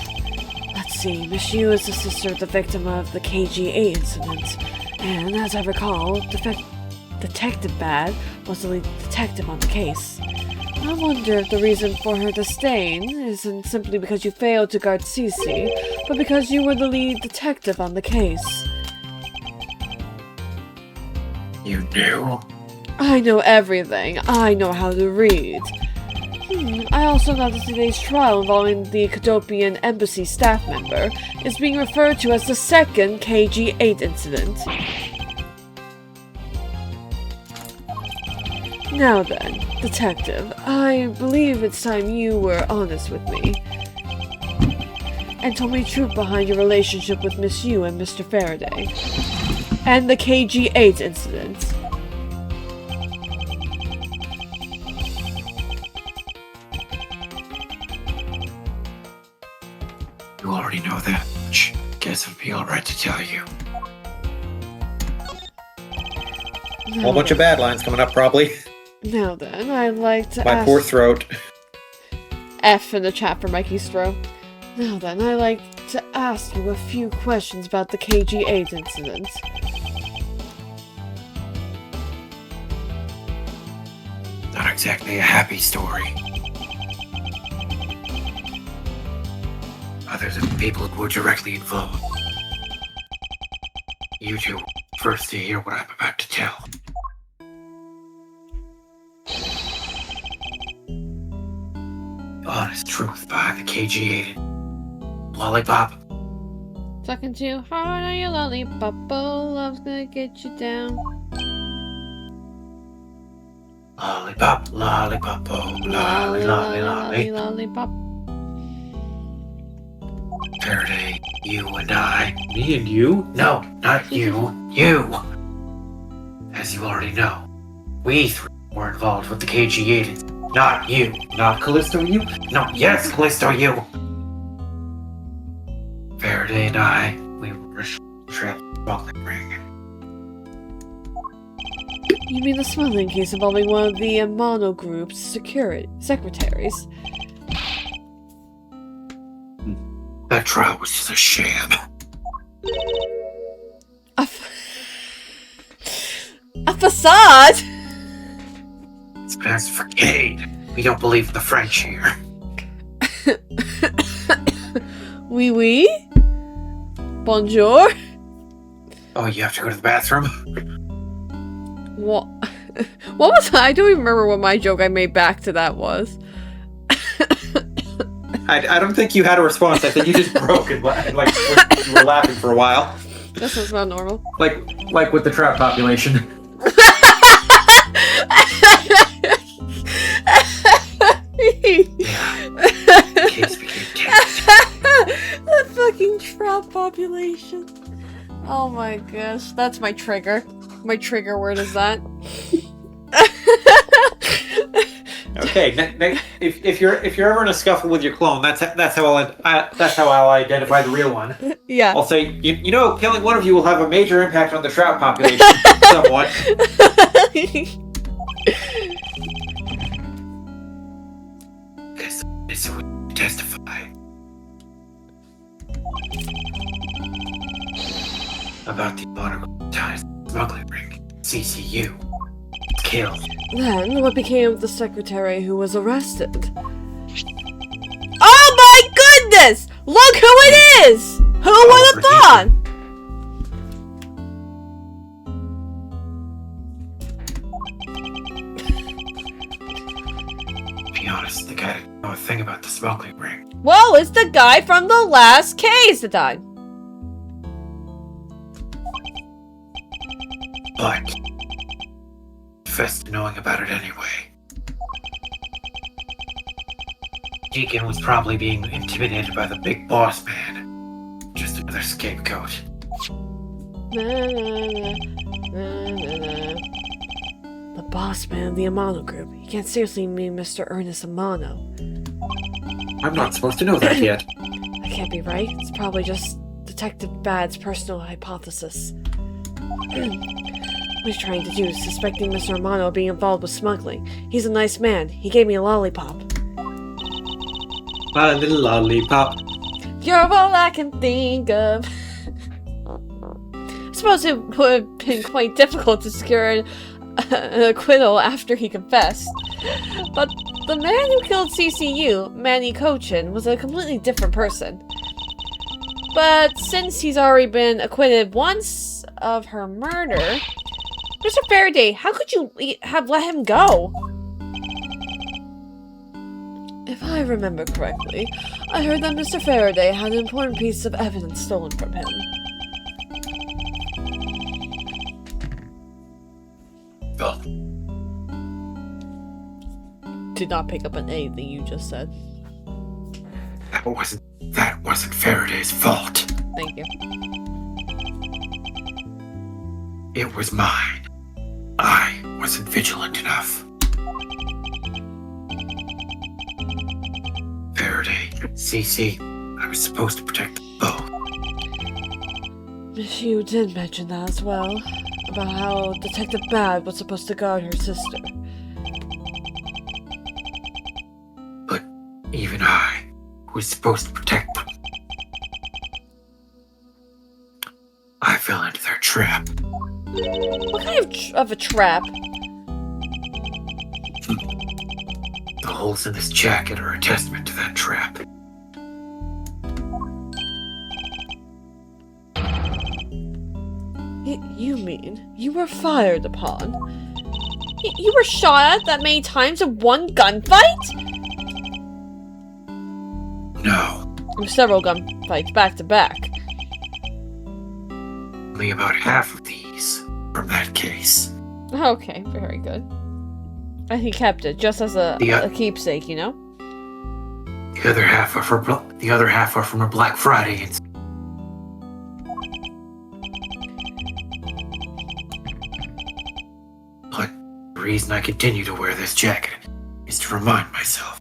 Let's see, Miss Yu is the sister of the victim of the KGA incident, and as I recall, Detective Bad was the lead detective on the case. I wonder if the reason for her disdain isn't simply because you failed to guard Cece, but because you were the lead detective on the case.
You knew?
I know everything. I know how to read. I also know that today's trial involving the Cadopian Embassy staff member is being referred to as the second KG-8 incident. Now then, Detective, I believe it's time you were honest with me and told me the truth behind your relationship with Miss Yu and Mr. Faraday and the KG-8 incident.
You already know that much. Guess it'd be alright to tell you.
A whole bunch of bad lines coming up, probably.
Now then, I'd like to
My
ask...
poor throat.
F in the chat for Mikey's throw.
Now then, I'd like to ask you a few questions about the KG-8 incident.
exactly a happy story. Others of the people who were directly involved. You two, first to hear what I'm about to tell. Honest truth behind the KG-8 lollipop.
Sucking too hard on your lollipop, oh, love's gonna get you down.
Lollipop, lollipop, oh, lolly, lolly, lolly.
Lollipop.
Faraday, you and I.
Me and you?
No, not you. You! As you already know, we three were involved with the KG-8. Not you.
Not Callisto, you?
No, yes, Callisto, you! Faraday and I, we were trapped in the smuggling ring.
You mean the smuggling case involving one of the Mono Group's secretaries?
That trial was just a sham.
A facade?
It's best for Cade. We don't believe in the French here.
Oui? Bonjour?
Oh, you have to go to the bathroom?
What? What was that? I don't even remember what my joke I made back to that was.
I don't think you had a response. I think you just broke and like you were laughing for a while.
That sounds about normal.
Like with the trap population.
Case became tense.
The fucking trap population. Oh my gosh, that's my trigger. My trigger word is that.
Okay, if you're ever in a scuffle with your clone, that's how I'll identify the real one.
Yeah.
I'll say, you know, killing one of you will have a major impact on the trap population, somewhat.
This is what we testify. About the monetized smuggling ring, CCU. Killed.
Then, what became of the secretary who was arrested? Oh my goodness! Look who it is! Who would have thought?
To be honest, the guy didn't know a thing about the smuggling ring.
Well, it's the guy from the last case that died.
But confessed to knowing about it anyway. Deacon was probably being intimidated by the big boss man. Just another scapegoat.
The boss man of the Amano group. You can't seriously mean Mr. Ernest Amano.
I'm not supposed to know that yet.
That can't be right. It's probably just Detective Bad's personal hypothesis. What he's trying to do is suspecting Mr. Amano of being involved with smuggling. He's a nice man. He gave me a lollipop.
My little lollipop.
You're all I can think of. I suppose it would have been quite difficult to secure an acquittal after he confessed. But the man who killed CCU, Manny Cochin, was a completely different person. But since he's already been acquitted once of her murder... Mr. Faraday, how could you have let him go? If I remember correctly, I heard that Mr. Faraday had an important piece of evidence stolen from him.
Oh,
Did not pick up on anything you just said.
that wasn't Faraday's fault.
Thank you.
It was mine. I wasn't vigilant enough. Faraday, CC, I was supposed to protect them both.
Miss Yu did mention that as well, about how Detective Bad was supposed to guard her sister.
But even I was supposed to protect them. I fell into their trap.
What kind of a trap?
holes in this jacket are a testament to that trap.
You mean you were fired upon?
You were shot at that many times in one gunfight?
No,
Several gunfights back to back.
only about half of these from that case.
Okay, very good. And he kept it just as a keepsake, you know?
The other half are from a Black Friday incident. But the reason I continue to wear this jacket is to remind myself.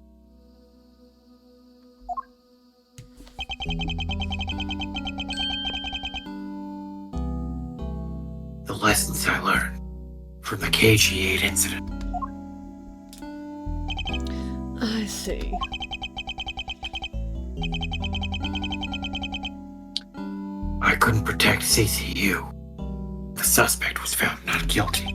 The lessons I learned from the KG-8 incident.
I see.
I couldn't protect CCU. The suspect was found not guilty.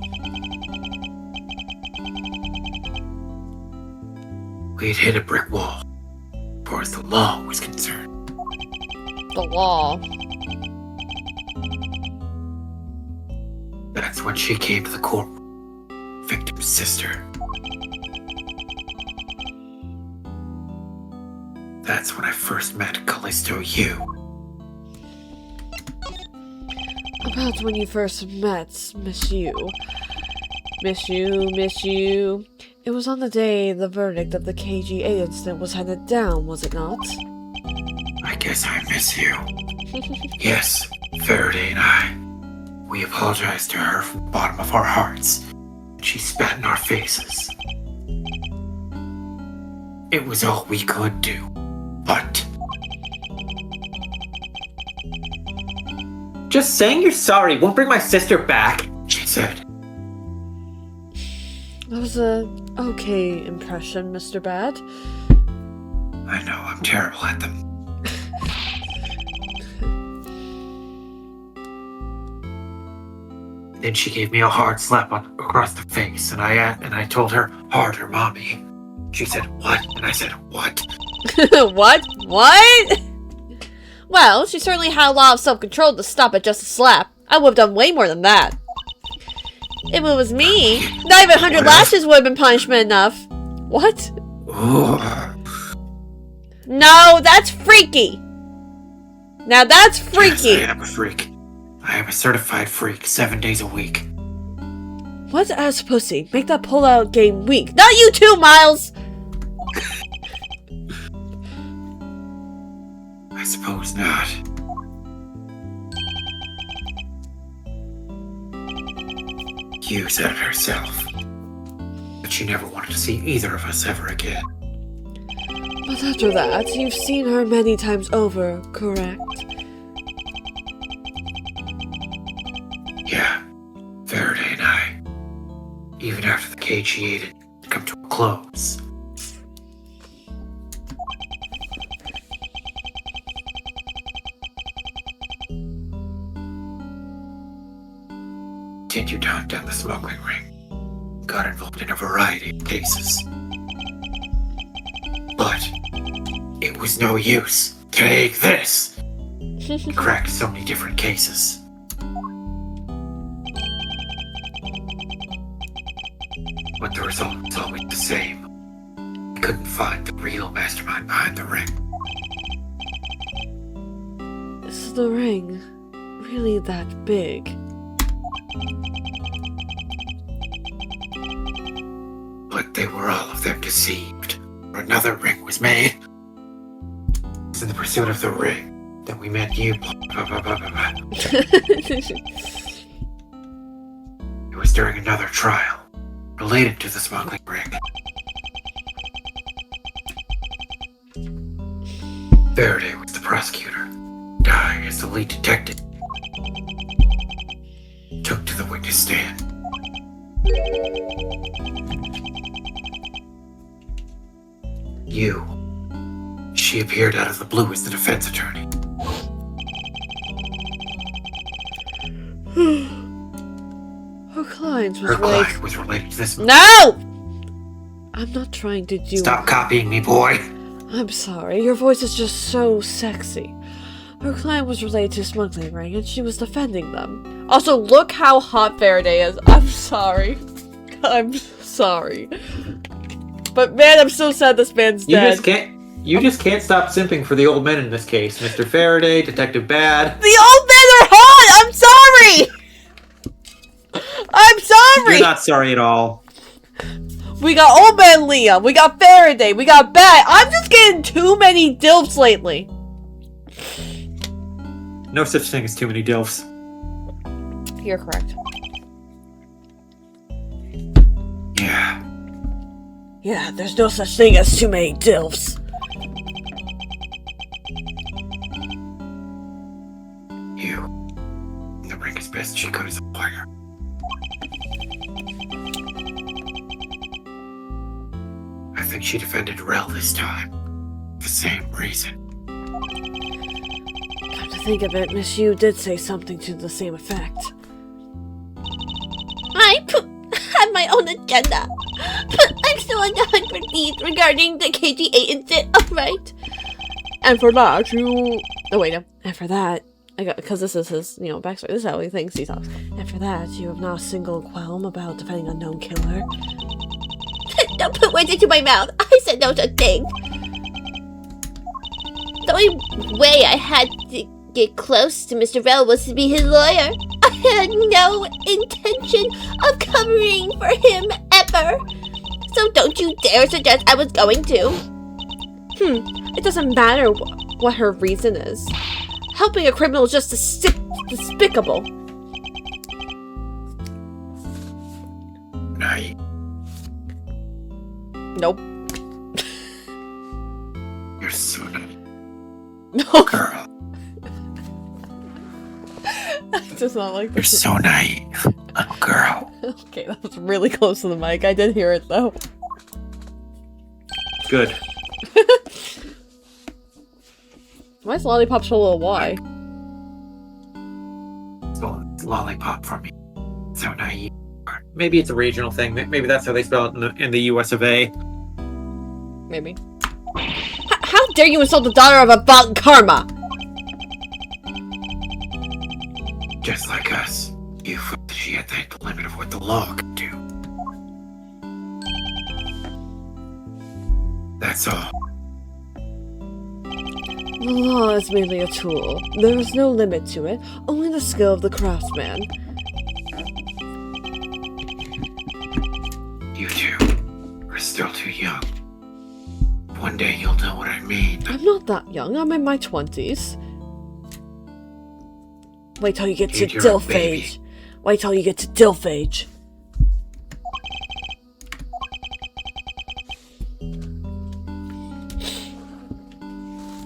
We had hit a brick wall, as far as the law was concerned.
The law.
That's when she came to the courtroom. Victim's sister. That's when I first met Callisto Yu.
About when you first met Miss Yu. Miss Yu. It was on the day the verdict of the KG-8 incident was handed down, was it not?
I guess I miss you. Yes, Faraday and I. We apologized to her from the bottom of our hearts. She spat in our faces. It was all we could do. But
Just saying you're sorry won't bring my sister back,
she said,
That was a okay impression, Mr. Bad.
I know I'm terrible at them. Then she gave me a hard slap across the face, and I told her, harder, Mommy. She said, what? And I said, what?
What? What? Well, she certainly had a lot of self-control to stop at just a slap. I would have done way more than that. If it was me, not even 100 lashes would have been punishment enough. What? No, that's freaky. Now that's freaky.
Yes, I am a freak. I am a certified freak, 7 days a week.
What ass pussy? Make that pull-out game weak.
Not you too, Miles!
I suppose not. Yu said it herself. But she never wanted to see either of us ever again.
But after that, you've seen her many times over, correct?
Yeah, Faraday and I. Even after the KG-8 had come to a close. Continued on down the smuggling ring. Got involved in a variety of cases. But it was no use. Take this! He cracked so many different cases. But the result was always the same. We couldn't find the real mastermind behind the ring.
Is the ring really that big?
But they were all of them deceived. For another ring was made. It was in the pursuit of the ring that we met you. It was during another trial related to the smuggling ring. Faraday was the prosecutor. I, as the lead detective, took to the witness stand. You. She appeared out of the blue as the defense attorney.
Her client was
Her
related.
client was related to this.
No!
I'm not trying to do...
Stop copying me, boy.
I'm sorry, your voice is just so sexy. Her client was related to a smuggling ring, and she was defending them.
Also, look how hot Faraday is. I'm sorry. I'm sorry. But man, I'm so sad this man's dead.
You just can't stop simping for the old men in this case. Mr. Faraday, Detective Bad.
The old men are hot! I'm sorry! I'm sorry!
You're not sorry at all.
We got old man Liam, we got Faraday, we got Bat. I'm just getting too many dilfs lately.
No such thing as too many dilfs.
You're correct.
Yeah.
Yeah, there's no such thing as too many dilfs.
You. The ring is best she could as a lawyer. I think she defended Rel this time. The same reason.
Come to think of it, Miss Yu did say something to the same effect.
I have my own agenda. I'm still on the hunt for leads regarding the KG8 incident, alright?
And for that, you... Oh, wait, no. And for that, because this is his, backstory. This is how he thinks he talks. And for that, you have not a single qualm about defending a known killer.
Don't put words into my mouth. I said no such thing. The only way I had to get close to Mr. Rel was to be his lawyer. I had no intention of covering for him ever. So don't you dare suggest I was going to.
It doesn't matter what her reason is. Helping a criminal is just despicable.
Night.
Nope.
You're so nice.
No.
Girl,
It's just not like
you're
this.
so nice. Little girl.
Okay, that was really close to the mic. I did hear it though.
Good.
Why is Lollipop so little Y?
Lollipop for me. So naive.
Maybe it's a regional thing. Maybe that's how they spell it in the US of A.
Maybe. How dare you insult the daughter of a Bot Karma?
Just like us. You felt that she had the limit of what the law could do. That's all.
The law is merely a tool. There is no limit to it, only the skill of the craftsman.
You two are still too young. One day you'll know what I mean.
I'm not that young, I'm in my 20s. Wait till you get to
Dude, you're a
DILF
baby.
age. Wait till you get to DILF age.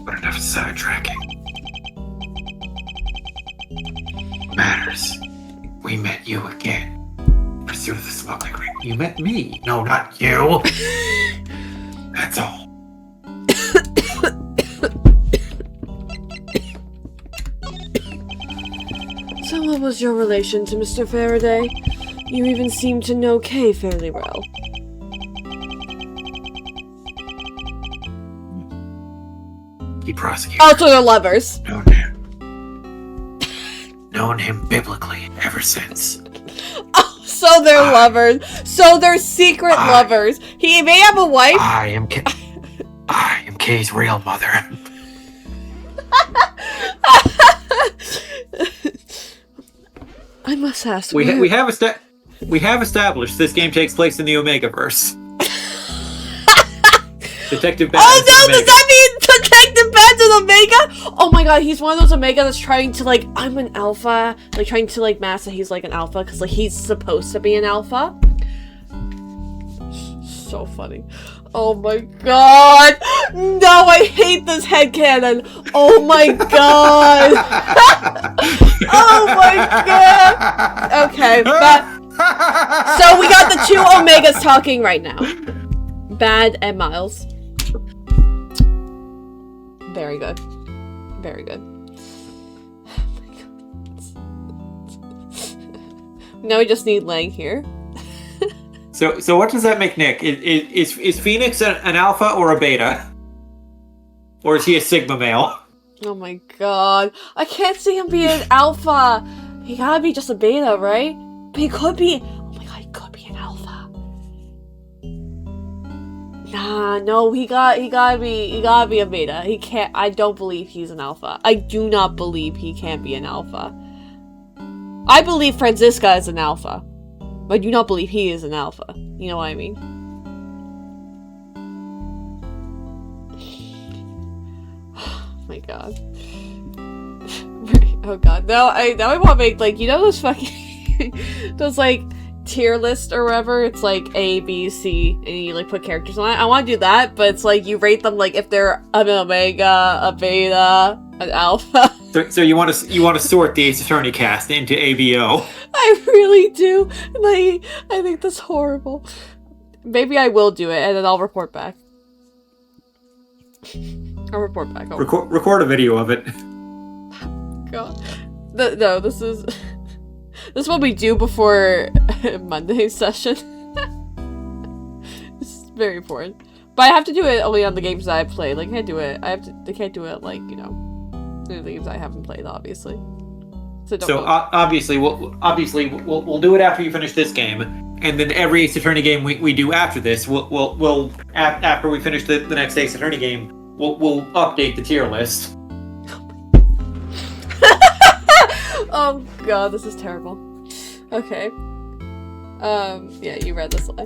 But enough sidetracking. Matters. We met you again. In pursuit of the smuggling ring.
You met me.
No, not you. That's all.
So what was your relation to Mr. Faraday? You even seem to know Kay fairly well.
He prosecuted.
Also, they're lovers.
Known him biblically ever since.
Oh, so they're lovers. So they're secret lovers. He may have a wife.
I am Kay's real mother.
I must ask.
We have established this game takes place in the Omegaverse. Detective Bat.
Oh no! Does that mean Detective Bat's an Omega? Oh my god, he's one of those Omega that's trying to I'm an alpha, trying to mask that he's an alpha because he's supposed to be an alpha. So funny. Oh my god! No, I hate this headcanon! Oh my god! Oh my god! Okay, so we got the two Omegas talking right now. Bad and Miles. Very good. Very good. Oh my god. Now we just need Lang here.
So what does that make Nick? Is Phoenix an alpha or a beta? Or is he a sigma male?
Oh my god. I can't see him being an alpha. He gotta be just a beta, right? But he could be. Oh my god, he could be an alpha. Nah, no, he gotta be a beta. He can't. I don't believe he's an alpha. I do not believe he can be an alpha. I believe Franziska is an alpha, but I do not believe he is an alpha. You know what I mean? My god. Oh god. Now I want to make, like, you know those fucking those like tier list or whatever? It's like A, B, C, and you like put characters on it. I want to do that, but it's like you rate them like if they're an omega, a beta, an alpha.
So you want to sort the Ace Attorney cast into ABO.
I really do. And I think that's horrible. Maybe I will do it and then I'll report back. I'll report back.
Record a video of it.
God. No, this is what we do before Monday's session. This is very important. But I have to do it only on the games that I play. Like, I can't do it. I can't do it, like, you know, the games I haven't played, obviously. So
obviously we'll do it after you finish this game, and then every Ace Attorney game we do after this, we'll after we finish the next Ace Attorney game, we'll update the tier list.
Oh god, this is terrible. Okay. Yeah, you read this line.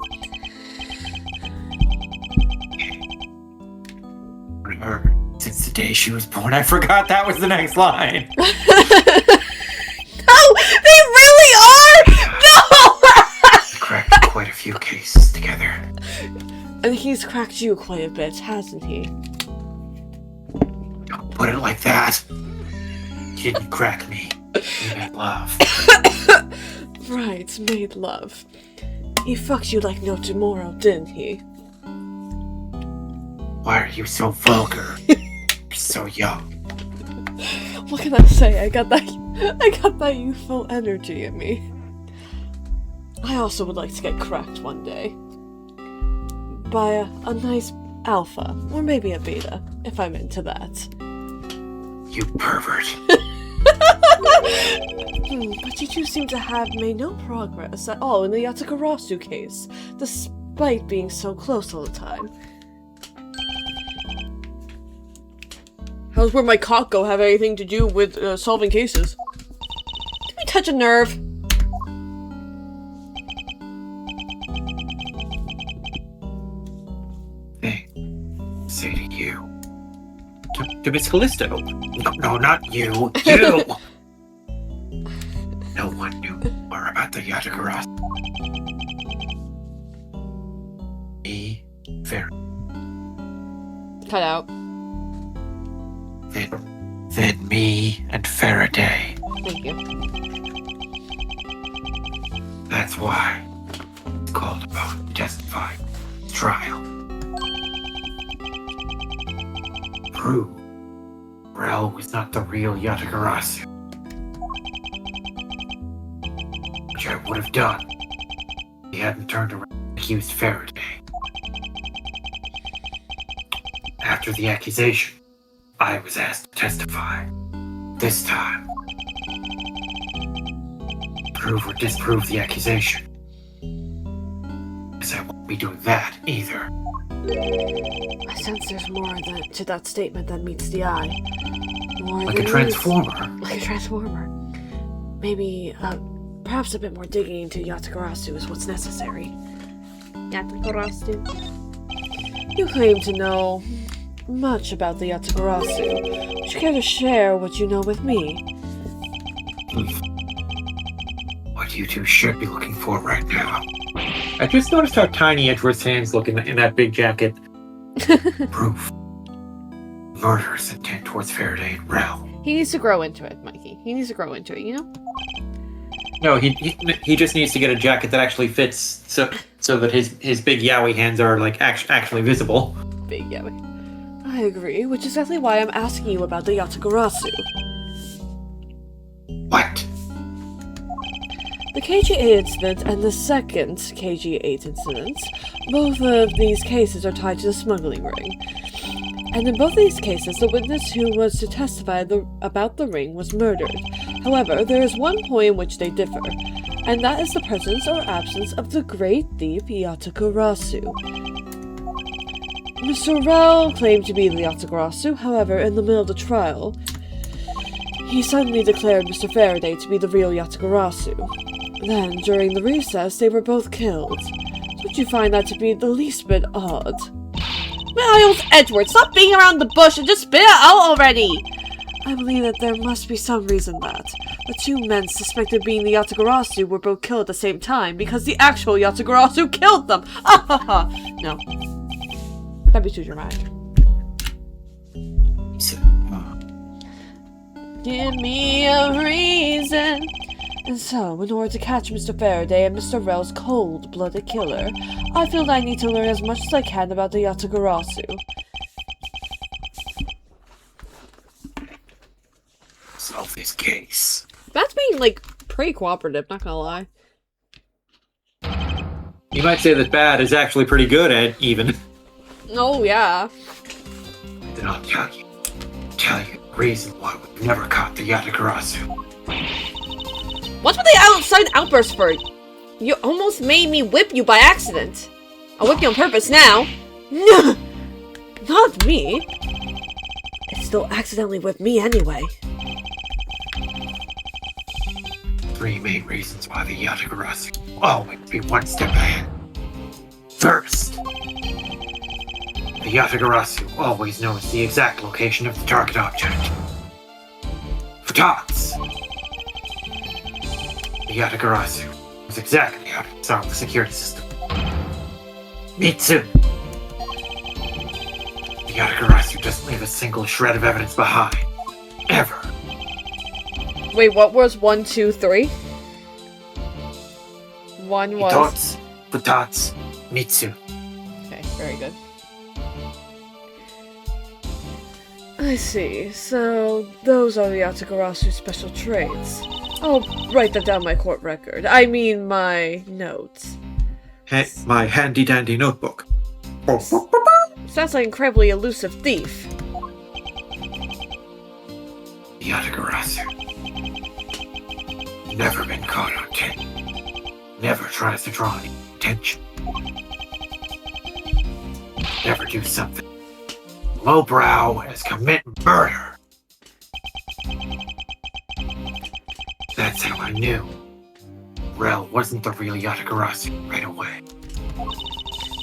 Her since the day she was born. I forgot that was the next line.
No! They really are! No!
Cracked quite a few cases together.
And he's cracked you quite a bit, hasn't he?
Don't put it like that. He didn't crack me. We made love.
Right, made love. He fucked you like no tomorrow, didn't he?
Why are you so vulgar? You're so young.
What can I say? I got that youthful energy in me. I also would like to get cracked one day. By a nice alpha, or maybe a beta, if I'm into that.
You pervert.
But you two seem to have made no progress at all in the Yatakarasu case, despite being so close all the time. How's where my cock go have anything to do with solving cases? Did we touch a nerve?
Hey, say to you. To Miss Callisto. No, not you. You! No one knew more about the Yatagarasu. Me, Fair.
Cut out.
Then me and Faraday.
Thank you.
That's why it's called about testifying trial. Prove Rel was not the real Yatagarasu. Which I would have done if he hadn't turned around and accused Faraday. After the accusation, I was asked to testify. This time, prove or disprove the accusation. Because I won't be doing that either.
I sense there's more to that statement than meets the eye. More
Like
than
a transformer.
Like a transformer. Maybe, perhaps a bit more digging into Yatakarasu is what's necessary. Yatakarasu? You claim to know much about the Yatakarasu. Would you care to share what you know with me?
What you two should be looking for right now. I just noticed how tiny Edward's hands look in that big jacket. Proof. Murderous intent towards Faraday and Rel.
He needs to grow into it, Mikey. He needs to grow into it, you know?
No, he just needs to get a jacket that actually fits so that his big yaoi hands are like actually visible.
Big yaoi. I agree, which is exactly why I'm asking you about the Yatakarasu.
What?
The The KG8 incident and the second KG8 incident, both of these cases are tied to the smuggling ring. And in both these cases, the witness who was to testify about the ring was murdered. However, there is one point in which they differ, and that is the presence or absence of the great thief Yatagarasu. Mr. Rao claimed to be the Yatagarasu, however, in the middle of the trial, he suddenly declared Mr. Faraday to be the real Yatagarasu. Then, during the recess, they were both killed. Don't you find that to be the least bit odd?
Miles Edward, stop being around the bush and just spit it out already!
I believe that there must be some reason that the two men suspected being the Yatagarasu were both killed at the same time because the actual Yatagarasu killed them! Ah ha ha! No. That'd be too dramatic. Give me a reason. And so, in order to catch Mr. Faraday and Mr. Rel's cold-blooded killer, I feel that I need to learn as much as I can about the Yatagarasu.
Solve this case.
That's being, like, pretty cooperative, not gonna lie.
You might say that bad is actually pretty good, Ed, even.
Oh, yeah.
Then I'll tell you the reason why we've never caught the Yatagarasu.
What's with the outside outburst for?
You almost made me whip you by accident. I'll whip you on purpose now.
Not me. It still accidentally whipped me anyway.
3 main reasons why the Yatagarasu will always be one step ahead. First, the Yatagarasu always knows the exact location of the target object. For tots, the Yatagarasu knows exactly how to disarm the security system. Mitsu, the Yatagarasu doesn't leave a single shred of evidence behind. Ever.
Wait, what was 1, 2, 3? 1 was...
Tots, for tots, Mitsu.
Okay, very good. I see. So, those are the Yatagarasu special traits. I'll write that down my court record. I mean, my notes.
My handy-dandy notebook.
Sounds like an incredibly elusive thief.
The Yatagarasu. Never been caught on tape. Never tries to draw any attention. Never do something lowbrow as commit murder. That's how I knew Rel wasn't the real Yatagarasu right away.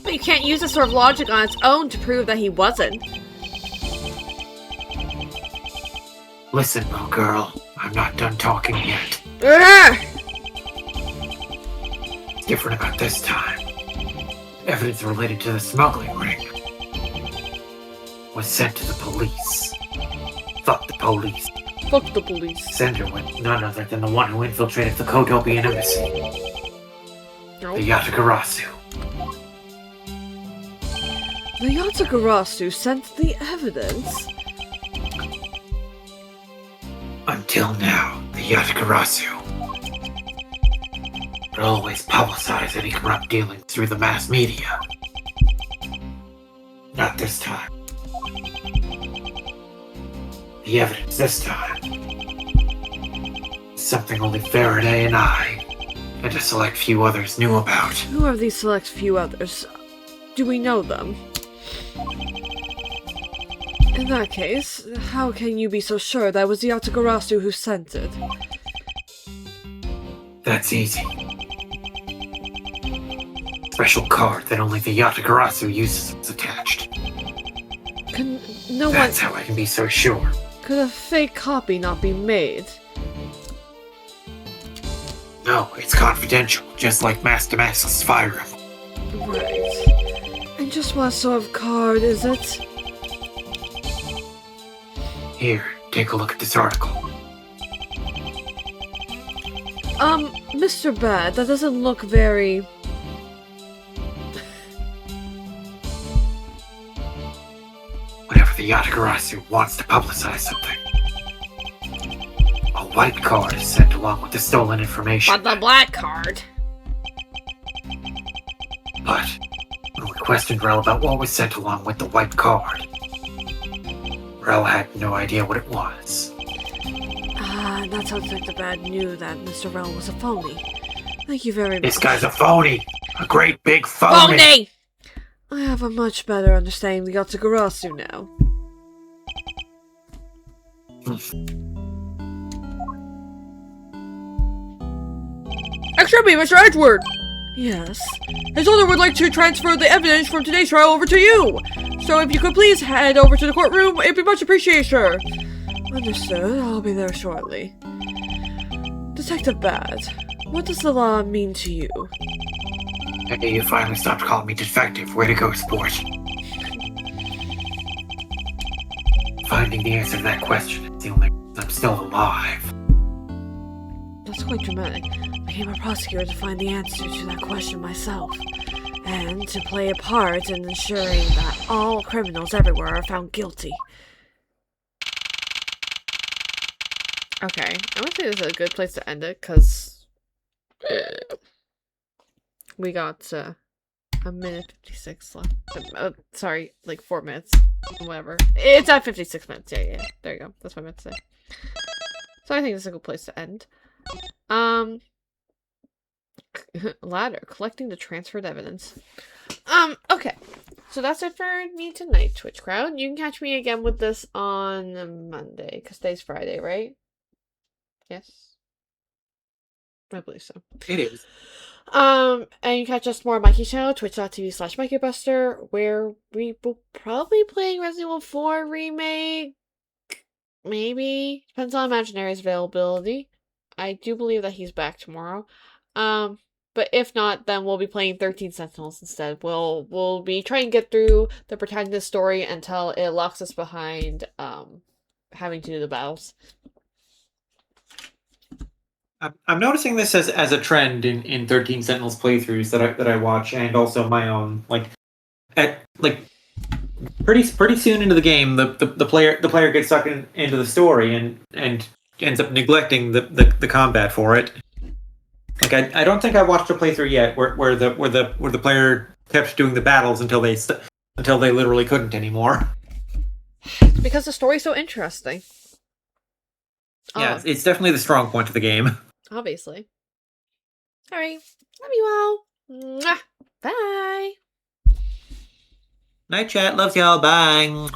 But you can't use this sort of logic on its own to prove that he wasn't.
Listen, little girl, I'm not done talking yet. It's different about this time. Evidence related to the smuggling ring was sent to the police. Fuck the police.
Fuck the police.
Sender with none other than the one who infiltrated the Kodopian embassy.
Nope.
The Yatagarasu.
The Yatagarasu sent the evidence?
Until now, the Yatagarasu would always publicize any corrupt dealings through the mass media. Not this time. The evidence this time is something only Faraday and I, and a select few others knew about.
Who are these select few others? Do we know them? In that case, how can you be so sure that it was the Yatagarasu who sent it?
That's easy. Special card that only the Yatagarasu uses was attached. That's how I can be so sure.
Could a fake copy not be made?
No, it's confidential, just like Master Max's fire emblem.
Right. And just what sort of card is it?
Here, take a look at this article.
Mr. Bad, that doesn't look very...
Whenever the Yatagarasu wants to publicize something, a white card is sent along with the stolen information.
But the black card.
But when we questioned Rel about what was sent along with the white card, Rel had no idea what it was.
That sounds like the bad news that Mr. Rel was a phony. Thank you very much.
This guy's a phony! A great big phony!
Phony!
I have a much better understanding of Yatsugarasu now.
Excuse me, Mr. Edgeworth!
Yes?
His Honor would like to transfer the evidence from today's trial over to you! So if you could please head over to the courtroom, it'd be much appreciated, sir.
Understood. I'll be there shortly. Detective Bad, what does the law mean to you?
Hey, you finally stopped calling me defective. Way to go, sport. Finding the answer to that question is the only reason I'm still alive.
That's quite dramatic. I became a prosecutor to find the answer to that question myself, and to play a part in ensuring that all criminals everywhere are found guilty.
Okay, I would say this is a good place to end it, because we got a minute 56 left. Sorry, like 4 minutes. Whatever. It's at 56 minutes. Yeah. There you go. That's what I meant to say. So I think this is a good place to end. Ladder. Collecting the transferred evidence. Okay. So that's it for me tonight, Twitch crowd. You can catch me again with this on Monday, because today's Friday, right? Yes? I believe so.
It is.
And you catch us more on Mikey's channel, twitch.tv/MikeyBuster, where we will probably be playing Resident Evil 4 Remake. Maybe. Depends on Imaginary's availability. I do believe that he's back tomorrow. But if not, then we'll be playing 13 Sentinels instead. We'll be trying to get through the protagonist story until it locks us behind having to do the battles.
I'm noticing this as a trend in 13 Sentinels playthroughs that I watch, and also my own. Pretty soon into the game, the player gets sucked into the story and ends up neglecting the combat for it. Like I don't think I've watched a playthrough yet where the player kept doing the battles until they literally couldn't anymore.
Because the story's so interesting.
Yeah, it's definitely the strong point of the game.
Obviously. Alright. Love you all. Mwah. Bye.
Night chat, loves y'all, bye.